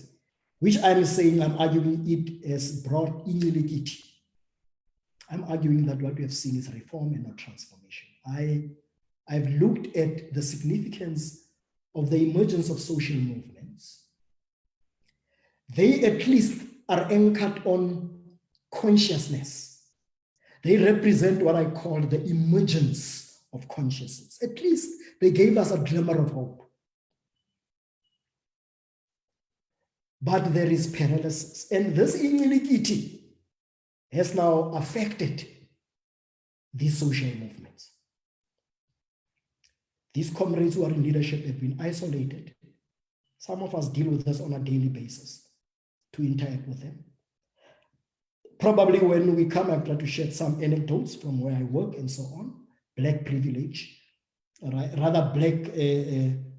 which I'm saying, I'm arguing it has brought incilikithi. I'm arguing that what we have seen is reform and not transformation. I've looked at the significance of the emergence of social movements. They at least are anchored on consciousness. They represent what I call the emergence of consciousness. At least they gave us a glimmer of hope. But there is paralysis, and this incilikithi has now affected these social movements. These comrades who are in leadership have been isolated. Some of us deal with this on a daily basis to interact with them. Probably when we come, I've tried to share some anecdotes from where I work and so on. Black privilege, rather black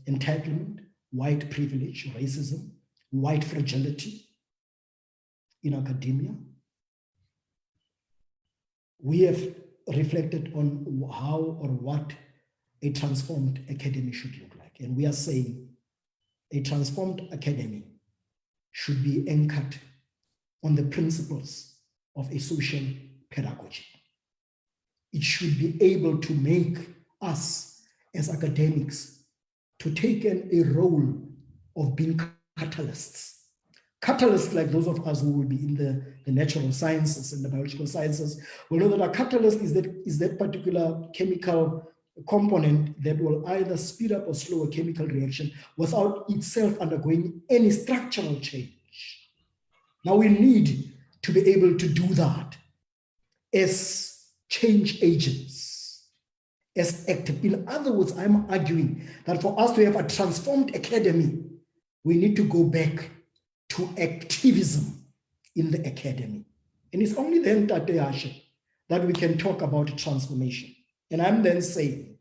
entitlement, white privilege, racism, white fragility in academia. We have reflected on how or what a transformed academy should look like. And we are saying a transformed academy should be anchored on the principles of a social pedagogy. It should be able to make us as academics to take a role of being catalysts. Catalysts like those of us who will be in the natural sciences and the biological sciences will know that a catalyst is that particular chemical component that will either speed up or slow a chemical reaction without itself undergoing any structural change. Now we need to be able to do that as change agents, as active. In other words, I'm arguing that for us to have a transformed academy, we need to go back to activism in the academy. And it's only then, Tate Hashe, that we can talk about transformation. And I'm then saying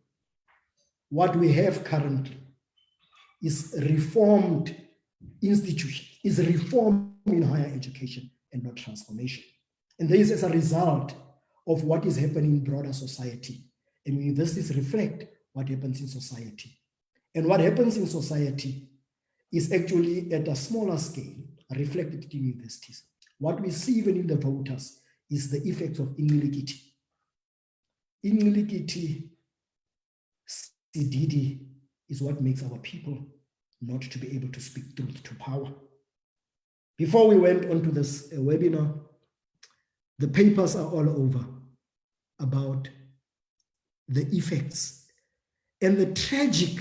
what we have currently is reformed institutions, is reform in higher education and not transformation. And this is as a result of what is happening in broader society. And universities reflect what happens in society. And what happens in society is actually at a smaller scale reflected in universities. What we see even in the voters is the effects of incilikithi. Incilikithi, sedidi, is what makes our people not to be able to speak truth to power. Before we went on to this webinar, the papers are all over about the effects and the tragedy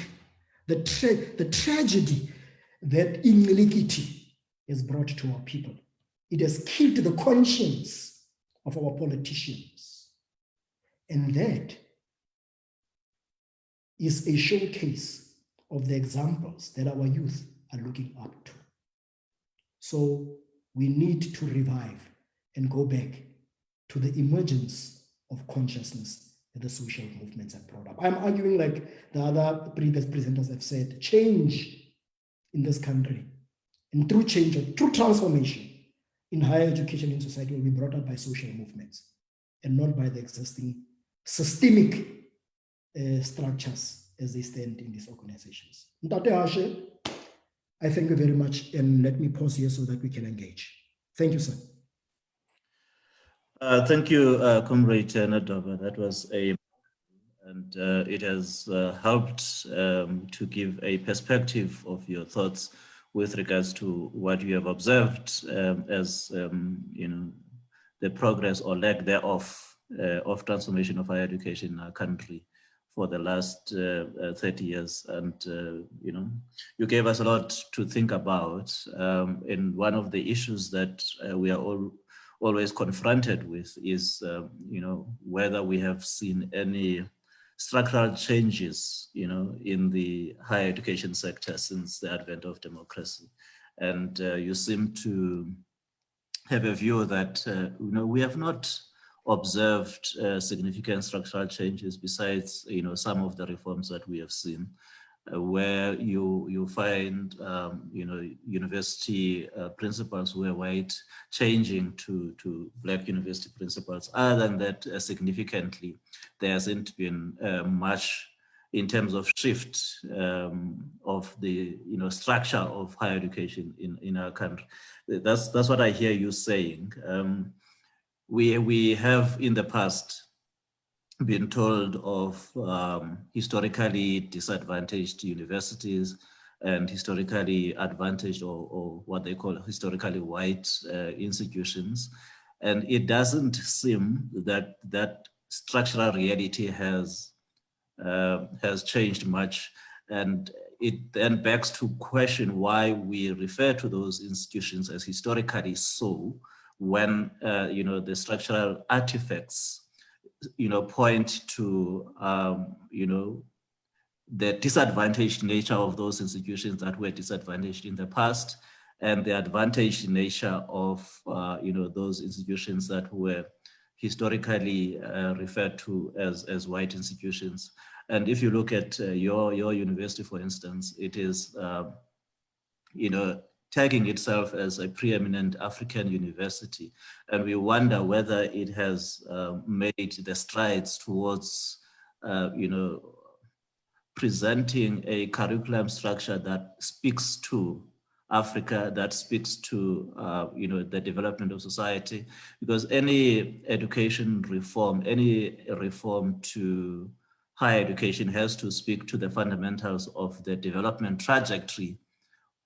that incilikithi has brought to our people. It has killed the conscience of our politicians. And that is a showcase of the examples that our youth are looking up to. So we need to revive and go back to the emergence of consciousness that the social movements have brought up. I'm arguing, like the other previous presenters have said, change in this country, and through change, or through transformation in higher education in society will be brought up by social movements and not by the existing systemic structures as they stand in these organizations. Ntate Hashe, I thank you very much, and let me pause here so that we can engage. Thank you, sir. Thank you, Comrade Nodoba. That was and it has helped to give a perspective of your thoughts with regards to what you have observed as the progress or lack thereof of transformation of higher education in our country for the last 30 years. And, you gave us a lot to think about. And one of the issues that we are always confronted with is, whether we have seen any structural changes, in the higher education sector since the advent of democracy. And you seem to have a view that, we have not observed significant structural changes besides, some of the reforms that we have seen, where you find, university principals who are white changing to Black university principals. Other than that, significantly, there hasn't been much in terms of shift of the structure of higher education in our country. That's what I hear you saying. We have in the past been told of historically disadvantaged universities and historically advantaged or what they call historically white institutions. And it doesn't seem that that structural reality has changed much. And it then begs to question why we refer to those institutions as historically so when, the structural artifacts point to, the disadvantaged nature of those institutions that were disadvantaged in the past and the advantaged nature of, those institutions that were historically referred to as white institutions. And if you look at your university, for instance, it is, tagging itself as a preeminent African university. And we wonder whether it has made the strides towards, presenting a curriculum structure that speaks to Africa, that speaks to, the development of society. Because any education reform, any reform to higher education has to speak to the fundamentals of the development trajectory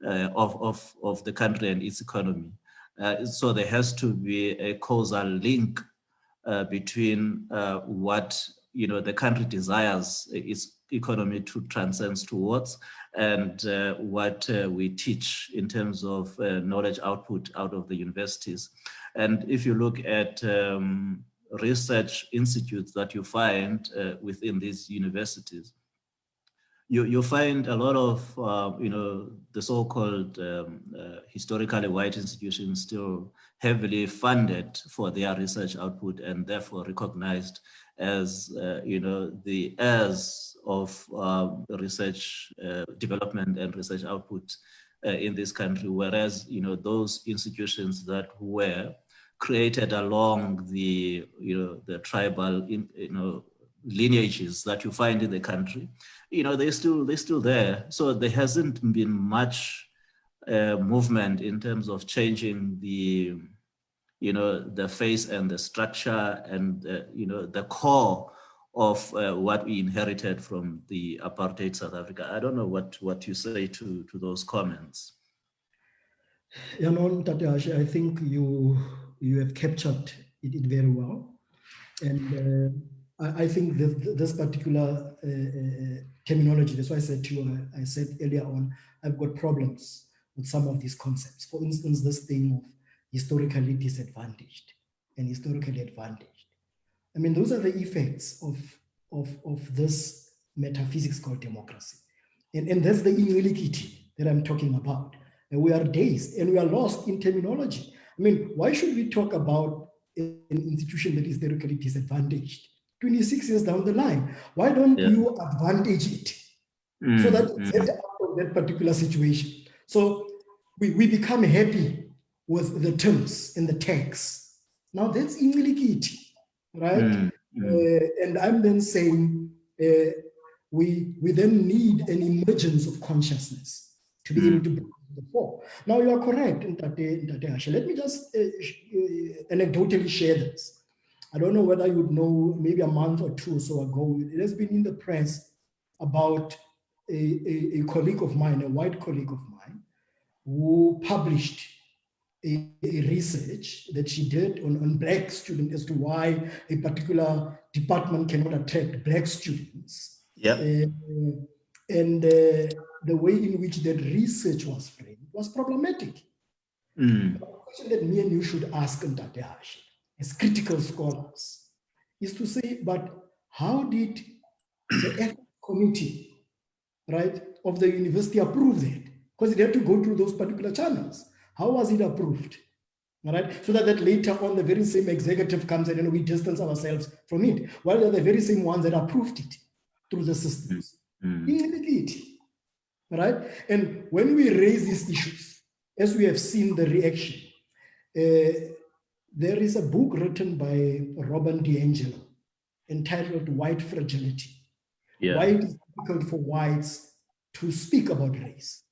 of the country and its economy. So there has to be a causal link between what the country desires its economy to transcend towards and what we teach in terms of knowledge output out of the universities. And if you look at research institutes that you find within these universities, you find a lot of, the so-called historically white institutions still heavily funded for their research output and therefore recognized as, the heirs of research development and research output in this country. Whereas, those institutions that were created along the, the tribal, lineages that you find in the country, they're still there. So there hasn't been much movement in terms of changing the, the face and the structure and, the core of what we inherited from the apartheid South Africa. I don't know what you say to those comments. Tatashi, I think you have captured it very well. And I think this particular terminology, that's why I said to you, I said earlier on, I've got problems with some of these concepts. For instance, this thing of historically disadvantaged and historically advantaged. I mean, those are the effects of this metaphysics called democracy. And that's the incilikithi that I'm talking about. And we are dazed and we are lost in terminology. I mean, why should we talk about an institution that is historically disadvantaged 26 years down the line? Why don't you advantage it so that you get out of that particular situation? So we become happy with the terms and the text. Now that's incilikithi, right? And I'm then saying we then need an emergence of consciousness to be able to bring the fore. Now, you are correct, Ntate Ashe. Let me just anecdotally share this. I don't know whether you would know, maybe a month or two or so ago, it has been in the press about a colleague of mine, a white colleague of mine, who published a research that she did on Black students as to why a particular department cannot attract Black students. Yeah. And the way in which that research was framed was problematic. The question that me and you should ask, Ntate Ashe, as critical scholars, is to say, but how did the ethics committee, right, of the university approve that? Because it had to go through those particular channels. How was it approved? All right, so that later on the very same executive comes in and we distance ourselves from it, while they're the very same ones that approved it through the systems. Incilikithi, right? And when we raise these issues, as we have seen the reaction, there is a book written by Robin DiAngelo entitled White Fragility. Yeah. Why it is difficult for whites to speak about race.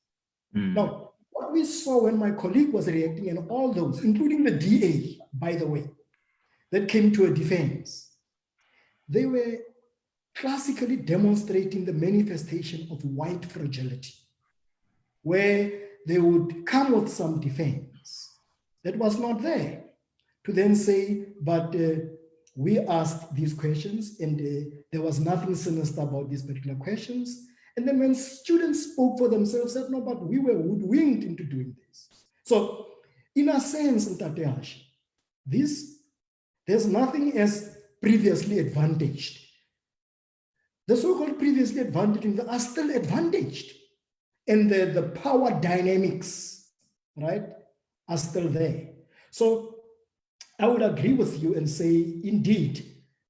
Now, what we saw when my colleague was reacting, and all those, including the DA, by the way, that came to a defense, they were classically demonstrating the manifestation of white fragility, where they would come with some defense that was not there, to then say, but we asked these questions and there was nothing sinister about these particular questions. And then when students spoke for themselves, said, no, but we were hoodwinked into doing this. So in a sense, Ntate Ashe, there's nothing as previously advantaged. The so-called previously advantaged are still advantaged. And the power dynamics, right, are still there. So I would agree with you and say, indeed,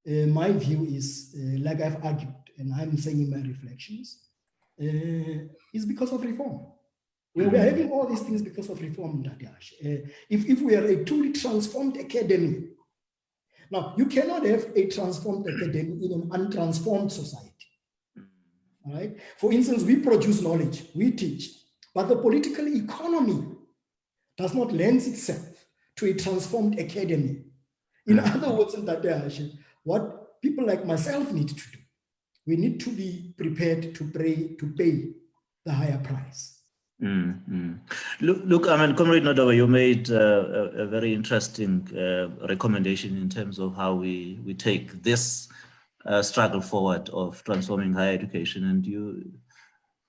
my view is, like I've argued, and I'm saying in my reflections, is because of reform. We're having all these things because of reform, Ntate Ashe. If we are a truly transformed academy, now you cannot have a transformed academy in an untransformed society. All right? For instance, we produce knowledge, we teach, but the political economy does not lend itself to a transformed academy. In other words, Ntate Ashe, what people like myself need to do, we need to be prepared to pay the higher price. Look, I mean, Comrade Nodoba, you made a very interesting recommendation in terms of how we take this struggle forward of transforming higher education, and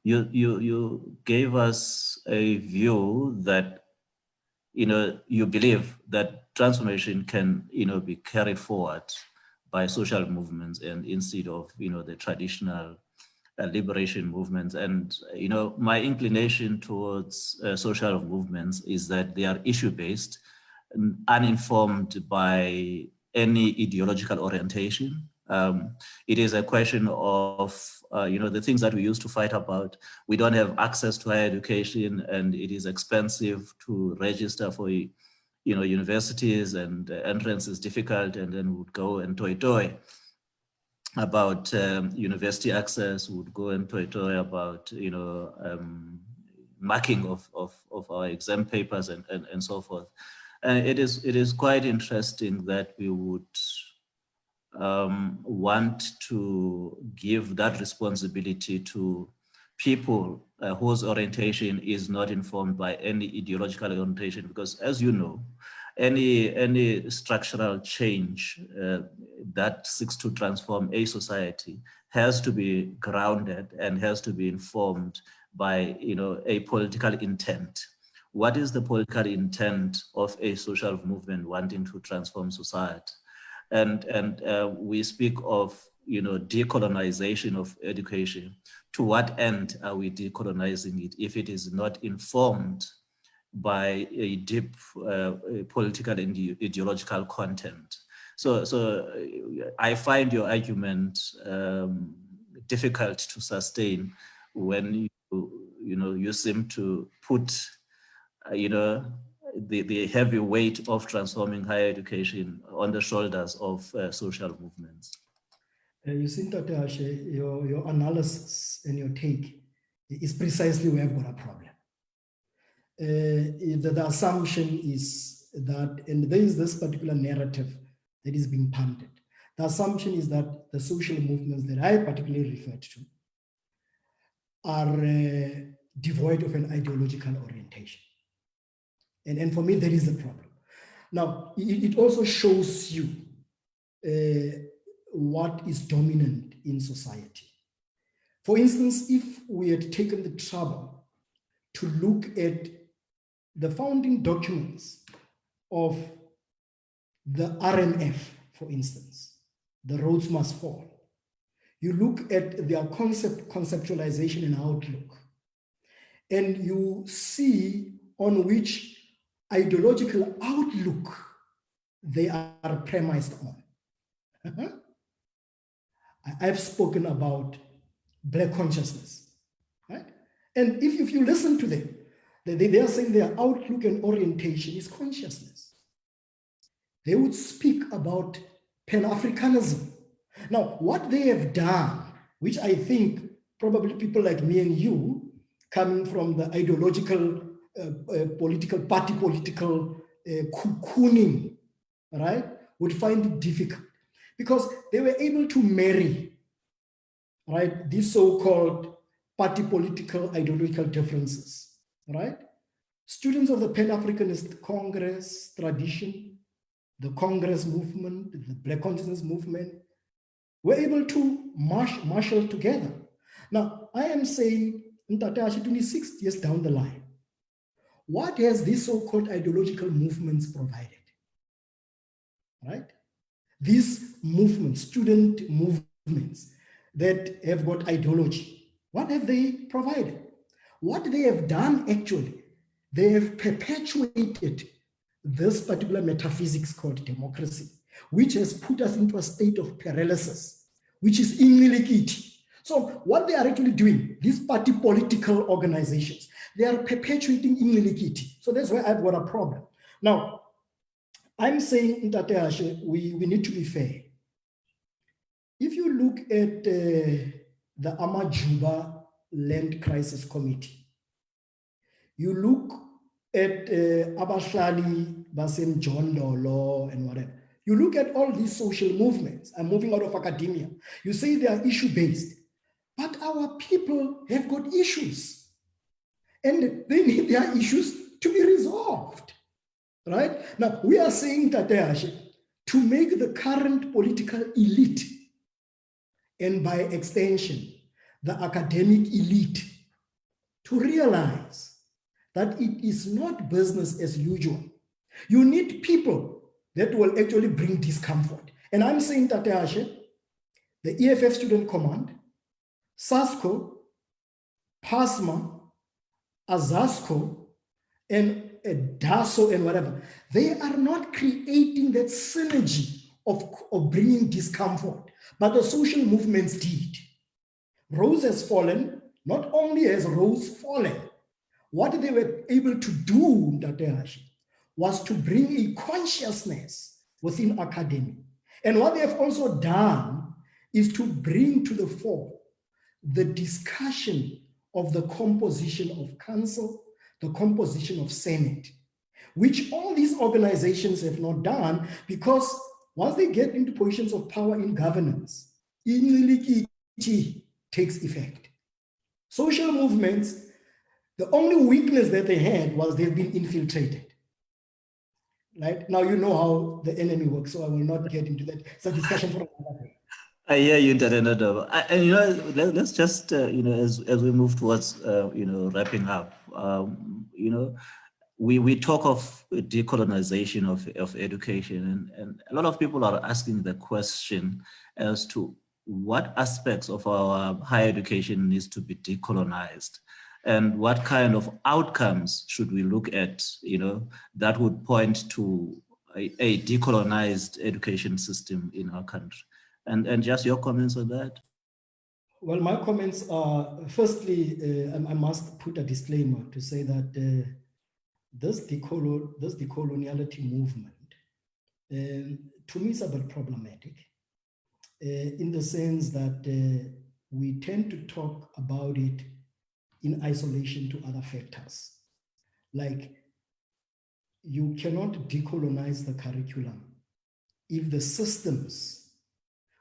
you gave us a view that you believe that transformation can be carried forward by social movements and instead of the traditional liberation movements. And my inclination towards social movements is that they are issue-based, uninformed by any ideological orientation. It is a question of the things that we used to fight about. We don't have access to higher education, and it is expensive to register for universities, and entrance is difficult, and then we would go and toy about university access, would go and toy about marking of our exam papers and so forth. And it is quite interesting that we would want to give that responsibility to people whose orientation is not informed by any ideological orientation, because as you know, any structural change that seeks to transform a society has to be grounded and has to be informed by a political intent. What is the political intent of a social movement wanting to transform society? And we speak of decolonization of education. To what end are we decolonizing it if it is not informed by a deep political and ideological content? So I find your argument difficult to sustain when you seem to put the heavy weight of transforming higher education on the shoulders of social movements. You see, Ntate Ashe, your analysis and your take is precisely where I've got a problem. the assumption is that, and there is this particular narrative that is being punted. The assumption is that the social movements that I particularly referred to are devoid of an ideological orientation. And for me, that is the problem. Now, it also shows you what is dominant in society. For instance, if we had taken the trouble to look at the founding documents of the RMF, for instance, the roads must fall. You look at their conceptualization and outlook, and you see on which ideological outlook they are premised on. I've spoken about Black consciousness, right? And if you listen to them, they are saying their outlook and orientation is consciousness. They would speak about Pan-Africanism. Now, what they have done, which I think probably people like me and you, coming from the ideological, political cocooning, right, would find it difficult, because they were able to marry, right, these so-called party political ideological differences, right? Students of the Pan-Africanist Congress tradition, the Congress movement, the Black consciousness movement, were able to marshal together. Now, I am saying, 26 years down the line, what has these so-called ideological movements provided? Right? These movements, student movements that have got ideology, what have they provided? What they have done actually, they have perpetuated this particular metaphysics called democracy, which has put us into a state of paralysis, which is incilikithi. So what they are actually doing, these party political organizations, they are perpetuating incilikithi. So that's where I've got a problem. Now, I'm saying, Ntate, we need to be fair. If you look at the Amajuba Land Crisis Committee, you look at Abahlali, Basem John Law and whatever, you look at all these social movements. I'm moving out of academia. You say they are issue-based, but our people have got issues, and they need their issues to be resolved. Right? Now, we are saying, Tate, to make the current political elite, and by extension, the academic elite, to realize that it is not business as usual. You need people that will actually bring discomfort. And I'm saying, Tate, the EFF Student Command, SASCO, PASMA, AZASCO, and DASO and whatever, they are not creating that synergy of bringing discomfort, but the social movements did. Rose has fallen. Not only has Rose fallen, what they were able to do, was to bring a consciousness within academy. And what they have also done is to bring to the fore the discussion of the composition of council, the composition of Senate, which all these organizations have not done, because once they get into positions of power in governance, incilikithi takes effect. Social movements, the only weakness that they had was they've been infiltrated. Right? Now you know how the enemy works, so I will not get into that. It's a discussion for another day. I hear you, Nodoba. And let's just as we move towards wrapping up, we talk of decolonization of education, and a lot of people are asking the question as to what aspects of our higher education needs to be decolonized, and what kind of outcomes should we look at, that would point to a decolonized education system in our country. And just your comments on that? Well, my comments are, firstly, I must put a disclaimer to say that this decoloniality movement, to me, is a bit problematic in the sense that we tend to talk about it in isolation to other factors, like, you cannot decolonize the curriculum if the systems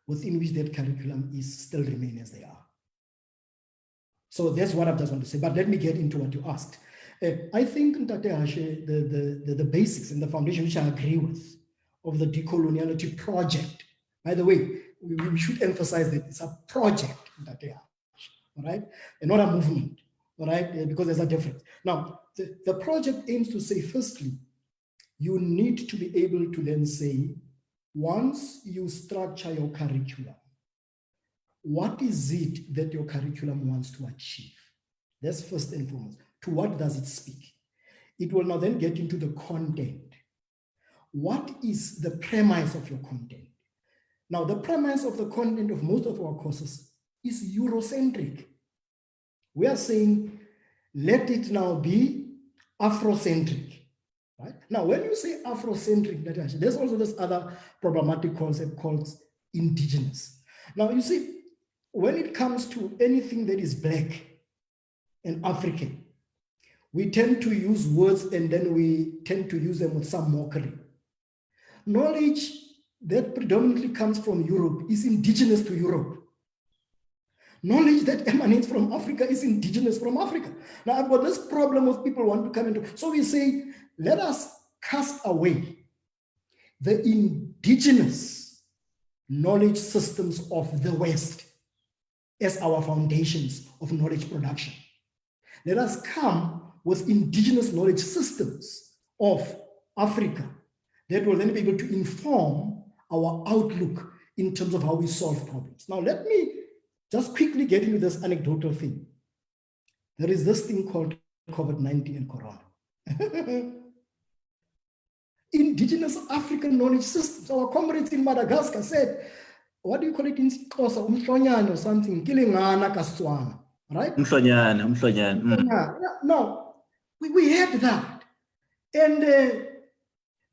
within which that curriculum is still remain as they are. So that's what I just want to say. But let me get into what you asked. I think, Ntate Hashe, the basics and the foundation, which I agree with, of the decoloniality project. By the way, we should emphasize that it's a project, Ntate Hashe, all right, and not a movement, all right, because there's a difference. Now, the project aims to say, firstly, you need to be able to then say, once you structure your curriculum, what is it that your curriculum wants to achieve? That's first and foremost. To what does it speak? It will now then get into the content. What is the premise of your content? Now, the premise of the content of most of our courses is Eurocentric. We are saying, let it now be Afrocentric. Right? Now, when you say Afrocentric, there's also this other problematic concept called indigenous. Now, you see, when it comes to anything that is Black and African, we tend to use words and then we tend to use them with some mockery. Knowledge that predominantly comes from Europe is indigenous to Europe. Knowledge that emanates from Africa is indigenous from Africa. Now, I've got this problem of people want to come into, so we say, let us cast away the indigenous knowledge systems of the West as our foundations of knowledge production. Let us come with indigenous knowledge systems of Africa that will then be able to inform our outlook in terms of how we solve problems. Now, let me just quickly get into this anecdotal thing. There is this thing called COVID-19 and Corona. Indigenous African knowledge systems. Our comrades in Madagascar said, what do you call it in Xhosa? Umhlonyane or something, kilingana kastswana, right? Umhlonyane. No, we had that. And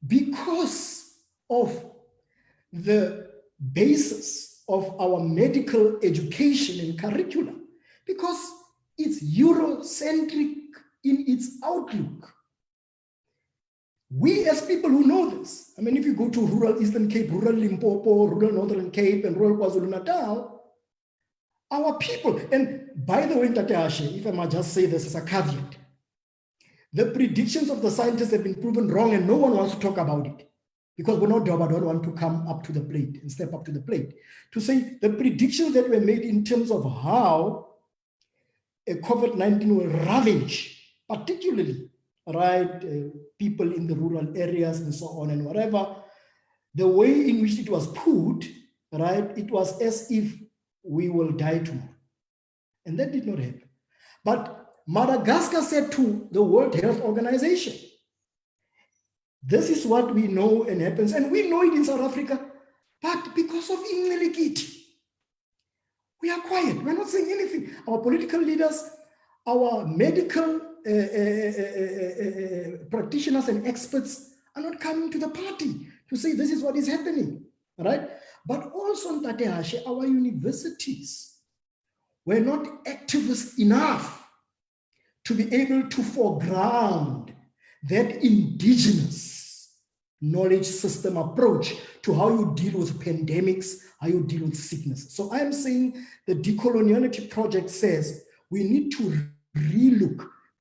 because of the basis of our medical education and curriculum, because it's Eurocentric in its outlook, we as people who know this, I mean, if you go to rural Eastern Cape, rural Limpopo, rural Northern Cape, and rural KwaZulu-Natal, our people, and by the way, Ntate Hashe, if I might just say this as a caveat, the predictions of the scientists have been proven wrong and no one wants to talk about it because Nodoba don't want to come up to the plate and step up to the plate to say the predictions that were made in terms of how a COVID-19 will ravage, particularly people in the rural areas and so on and whatever, the way in which it was put, it was as if we will die tomorrow. And that did not happen. But Madagascar said to the World Health Organization, this is what we know and happens, and we know it in South Africa, but because of incilikithi, we are quiet. We're not saying anything. Our political leaders, our medical practitioners and experts are not coming to the party to say this is what is happening, right? But also, Ntate Hashe, our universities were not activist enough to be able to foreground that indigenous knowledge system approach to how you deal with pandemics, how you deal with sickness. So I'm saying the decoloniality project says we need to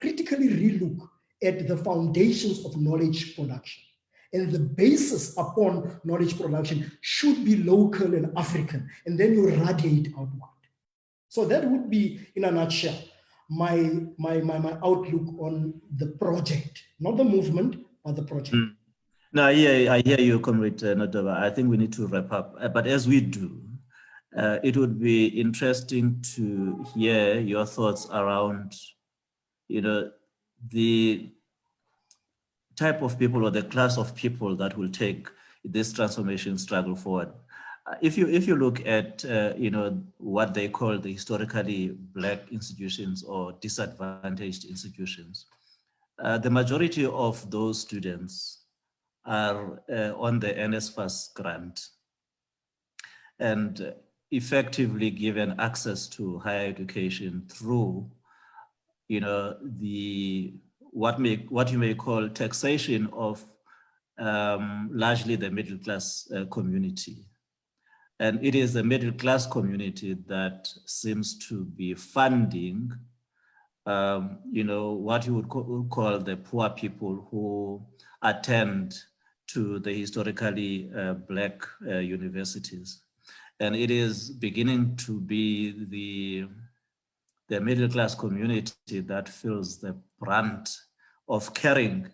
critically relook at the foundations of knowledge production. And the basis upon knowledge production should be local and African, and then you radiate outward. So that would be, in a nutshell, my outlook on the project, not the movement, but the project. No, I hear you, Comrade Nodoba. I think we need to wrap up. But as we do, it would be interesting to hear your thoughts around, the type of people or the class of people that will take this transformation struggle forward. If you look at what they call the historically Black institutions or disadvantaged institutions, the majority of those students are on the NSFAS grant and effectively given access to higher education through the what you may call taxation of largely the middle class community. And it is the middle class community that seems to be funding, what you would call the poor people who attend to the historically Black universities. And it is beginning to be the middle class community that feels the brunt of carrying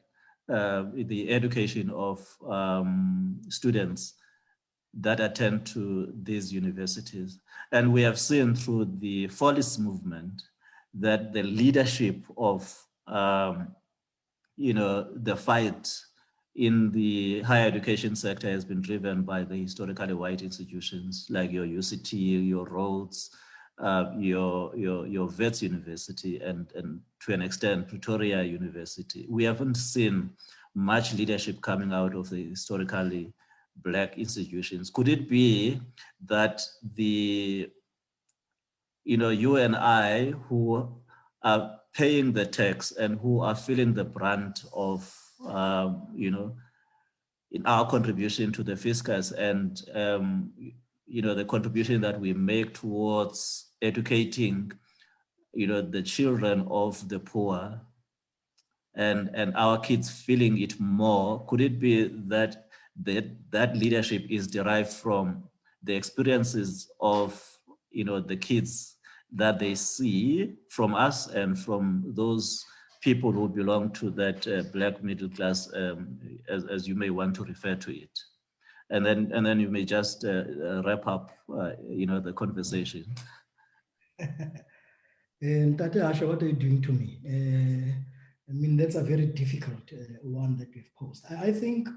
the education of students that attend to these universities. And we have seen through the Follis movement that the leadership of the fight in the higher education sector has been driven by the historically white institutions like your UCT, your Rhodes, your Wits University, and to an extent Pretoria University. We haven't seen much leadership coming out of the historically Black institutions. Could it be that you and I, who are paying the tax and who are feeling the brunt of in our contribution to the fiscus and the contribution that we make towards educating the children of the poor and our kids feeling it more? Could it be that that leadership is derived from the experiences of the kids that they see from us and from those people who belong to that Black middle class, as you may want to refer to it? And then you may just wrap up the conversation. Tate Asha, what are you doing to me? I mean, that's a very difficult one that we've posed. I think,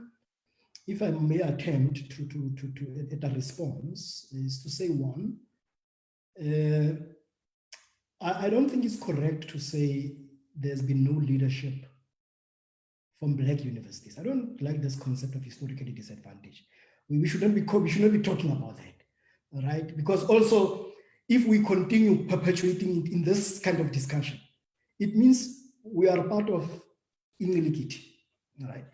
if I may attempt to at a response, is to say one, I don't think it's correct to say there's been no leadership from Black universities. I don't like this concept of historically disadvantaged. We should not be talking about that, right? Because also, if we continue perpetuating it in this kind of discussion, it means we are part of incilikithi, right?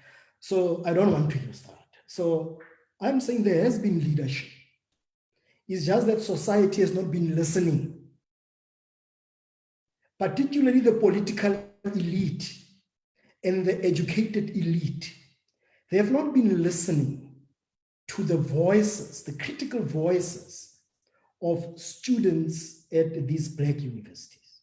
So I don't want to use that. So I'm saying there has been leadership. It's just that society has not been listening, particularly the political elite and the educated elite. They have not been listening to the voices, the critical voices of students at these Black universities.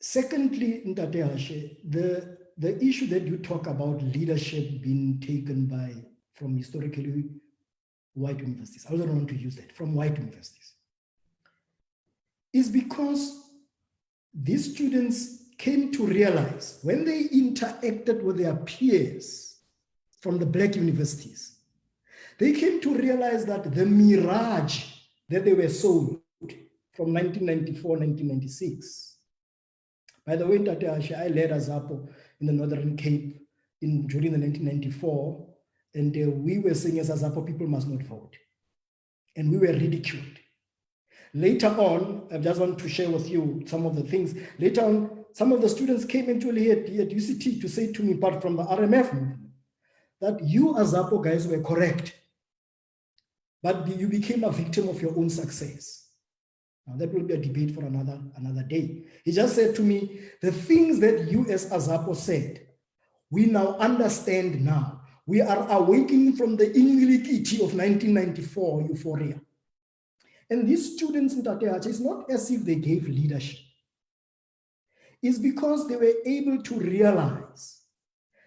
Secondly, Ntate Ashe, the issue that you talk about leadership being taken from historically white universities, I don't want to use that, from white universities, is because these students came to realize when they interacted with their peers from the Black universities, they came to realize that the mirage that they were sold from 1994, 1996. By the way, Ntate Ashe, I led AZAPO in the Northern Cape during the 1994, and we were saying as AZAPO, people must not vote. And we were ridiculed. Later on, I just want to share with you some of the things. Later on, some of the students came actually at UCT to say to me, apart from the RMF movement, that you AZAPO guys were correct, but you became a victim of your own success. Now, that will be a debate for another day. He just said to me, the things that you as AZAPO said, we now understand now. We are awakening from the incilikithi of 1994 euphoria. And these students in Ntate Ashe, it's not as if they gave leadership. It's because they were able to realize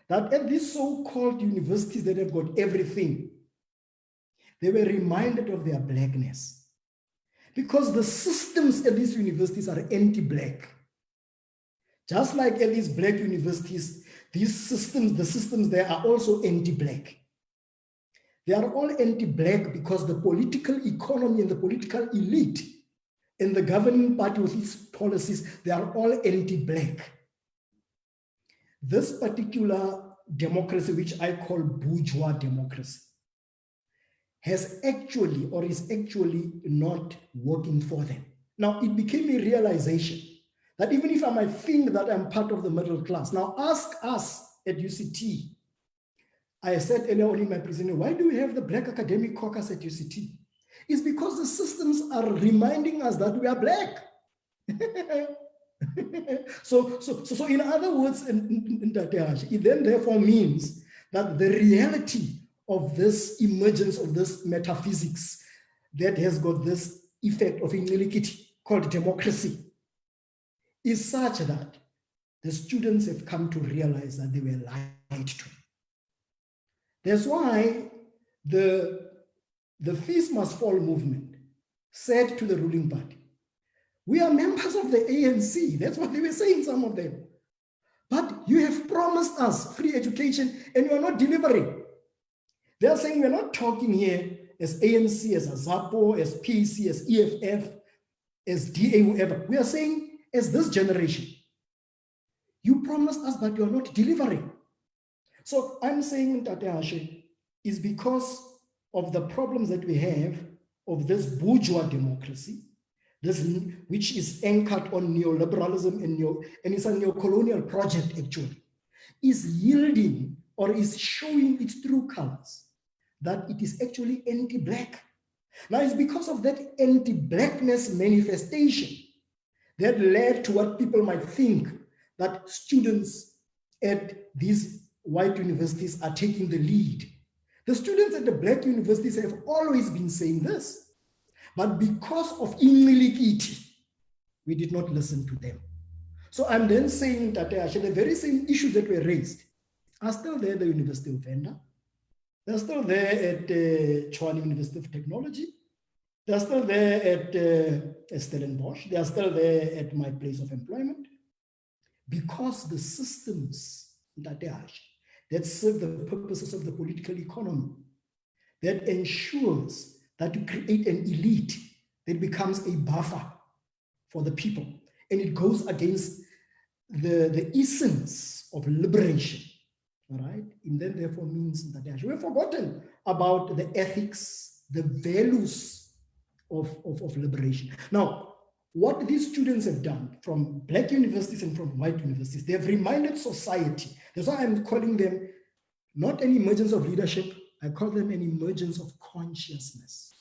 that at these so-called universities that have got everything, they were reminded of their Blackness. Because the systems at these universities are anti-Black. Just like at these Black universities, the systems there are also anti-Black. They are all anti-Black because the political economy and the political elite and the governing party with its policies, they are all anti-Black. This particular democracy, which I call bourgeois democracy, is actually not working for them. Now, it became a realization That even if I might think that I'm part of the middle class, now ask us at UCT. I said earlier on in my presentation, why do we have the Black Academic Caucus at UCT? It's because the systems are reminding us that we are Black. So in other words, it then therefore means that the reality of this emergence of this metaphysics that has got this effect of incilikithi called democracy is such that the students have come to realize that they were lied to. That's why the Feast Must Fall movement said to the ruling party, we are members of the ANC. That's what they were saying, some of them. But you have promised us free education and you are not delivering. They are saying we're not talking here as ANC, as AZAPO, as PC, as EFF, as DA, whoever. We are saying as this generation. You promised us, but you're not delivering. So I'm saying, Tateashe, is because of the problems that we have of this bourgeois democracy, this, which is anchored on neoliberalism and it's a neocolonial project actually, is yielding or is showing its true colors, that it is actually anti-Black. Now it's because of that anti-Blackness manifestation that led to what people might think that students at these white universities are taking the lead. The students at the Black universities have always been saying this. But because of incilikithi, we did not listen to them. So I'm then saying that actually the very same issues that were raised are still there at the University of Venda. They're still there at Tshwane University of Technology. They're still there at Stellenbosch. They are still there at my place of employment. Because the systems that serve the purposes of the political economy, that ensures that you create an elite that becomes a buffer for the people. And it goes against the essence of liberation, all right? And then therefore means that we've forgotten about the ethics, the values of liberation. Now, what these students have done from Black universities and from white universities, they have reminded society. That's why I'm calling them not an emergence of leadership, I call them an emergence of consciousness.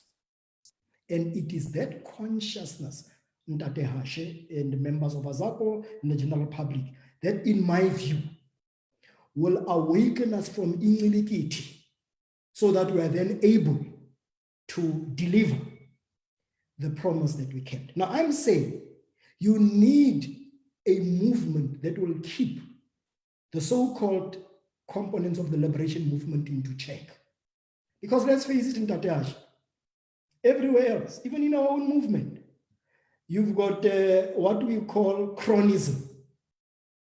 And it is that consciousness, Ntate Hashe and members of AZAPO and the general public, that in my view, will awaken us from incilikithi so that we are then able to deliver the promise that we kept. Now I'm saying you need a movement that will keep the so-called components of the liberation movement into check. Because let's face it, Ntate Hashe, everywhere else, even in our own movement, you've got what we call chronism.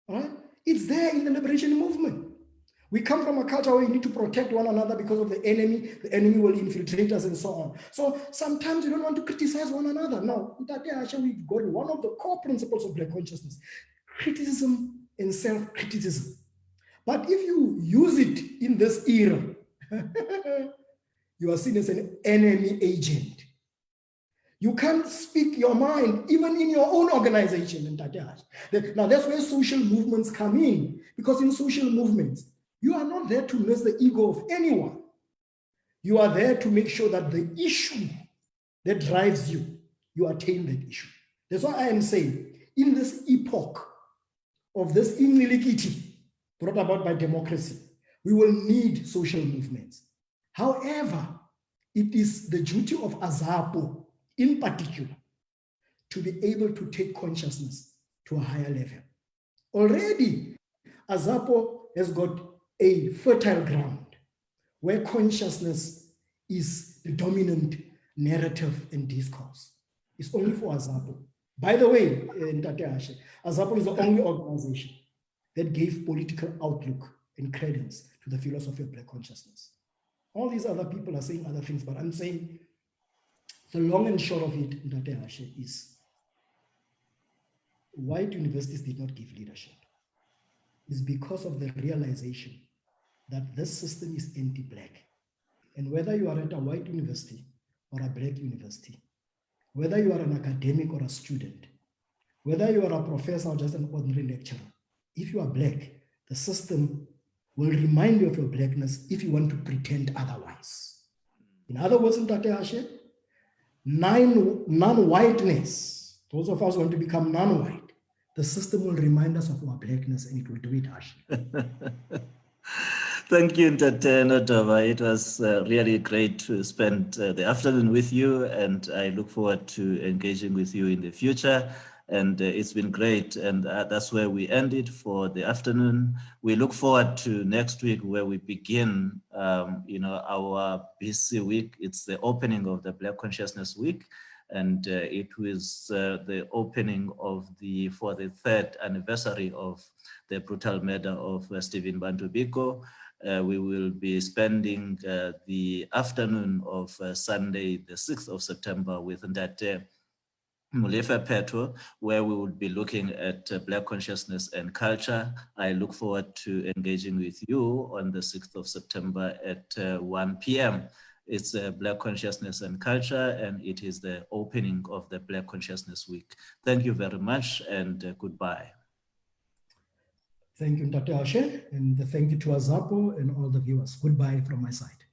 All right? It's there in the liberation movement. We come from a culture where you need to protect one another because of the enemy will infiltrate us and so on. So sometimes you don't want to criticize one another. Now, we've got one of the core principles of Black consciousness, criticism and self-criticism. But if you use it in this era, you are seen as an enemy agent. You can't speak your mind, even in your own organization. Now, that's where social movements come in, because in social movements, you are not there to nurse the ego of anyone. You are there to make sure that the issue that drives you, you attain that issue. That's why I am saying, in this epoch of this incilikithi brought about by democracy, we will need social movements. However, it is the duty of AZAPO, in particular, to be able to take consciousness to a higher level. Already, AZAPO has got a fertile ground where consciousness is the dominant narrative and discourse. It's only for AZAPO. By the way, AZAPO is the only organization that gave political outlook and credence to the philosophy of Black consciousness. All these other people are saying other things, but I'm saying the long and short of it, is white universities did not give leadership. It's because of the realization that this system is anti-Black. And whether you are at a white university or a Black university, whether you are an academic or a student, Whether you are a professor or just an ordinary lecturer, if you are black, the system will remind you of your blackness if you want to pretend otherwise. In other words, Ntate Ashe, non-whiteness, those of us who want to become non-white, the system will remind us of our blackness and it will do it, Ashe. Thank you, Cde Nodoba. It was really great to spend the afternoon with you, and I look forward to engaging with you in the future. And it's been great, and that's where we end it for the afternoon. We look forward to next week, where we begin, our BC week. It's the opening of the Black Consciousness Week, and it was the opening of for the 3rd anniversary of the brutal murder of Stephen Bantu Biko. We will be spending the afternoon of Sunday, the 6th of September, with Ntate Molefe Petro, where we will be looking at Black consciousness and culture. I look forward to engaging with you on the 6th of September at 1 p.m. It's Black Consciousness and Culture, and it is the opening of the Black Consciousness Week. Thank you very much, and goodbye. Thank you, Ntate Ashe, and thank you to AZAPO and all the viewers. Goodbye from my side.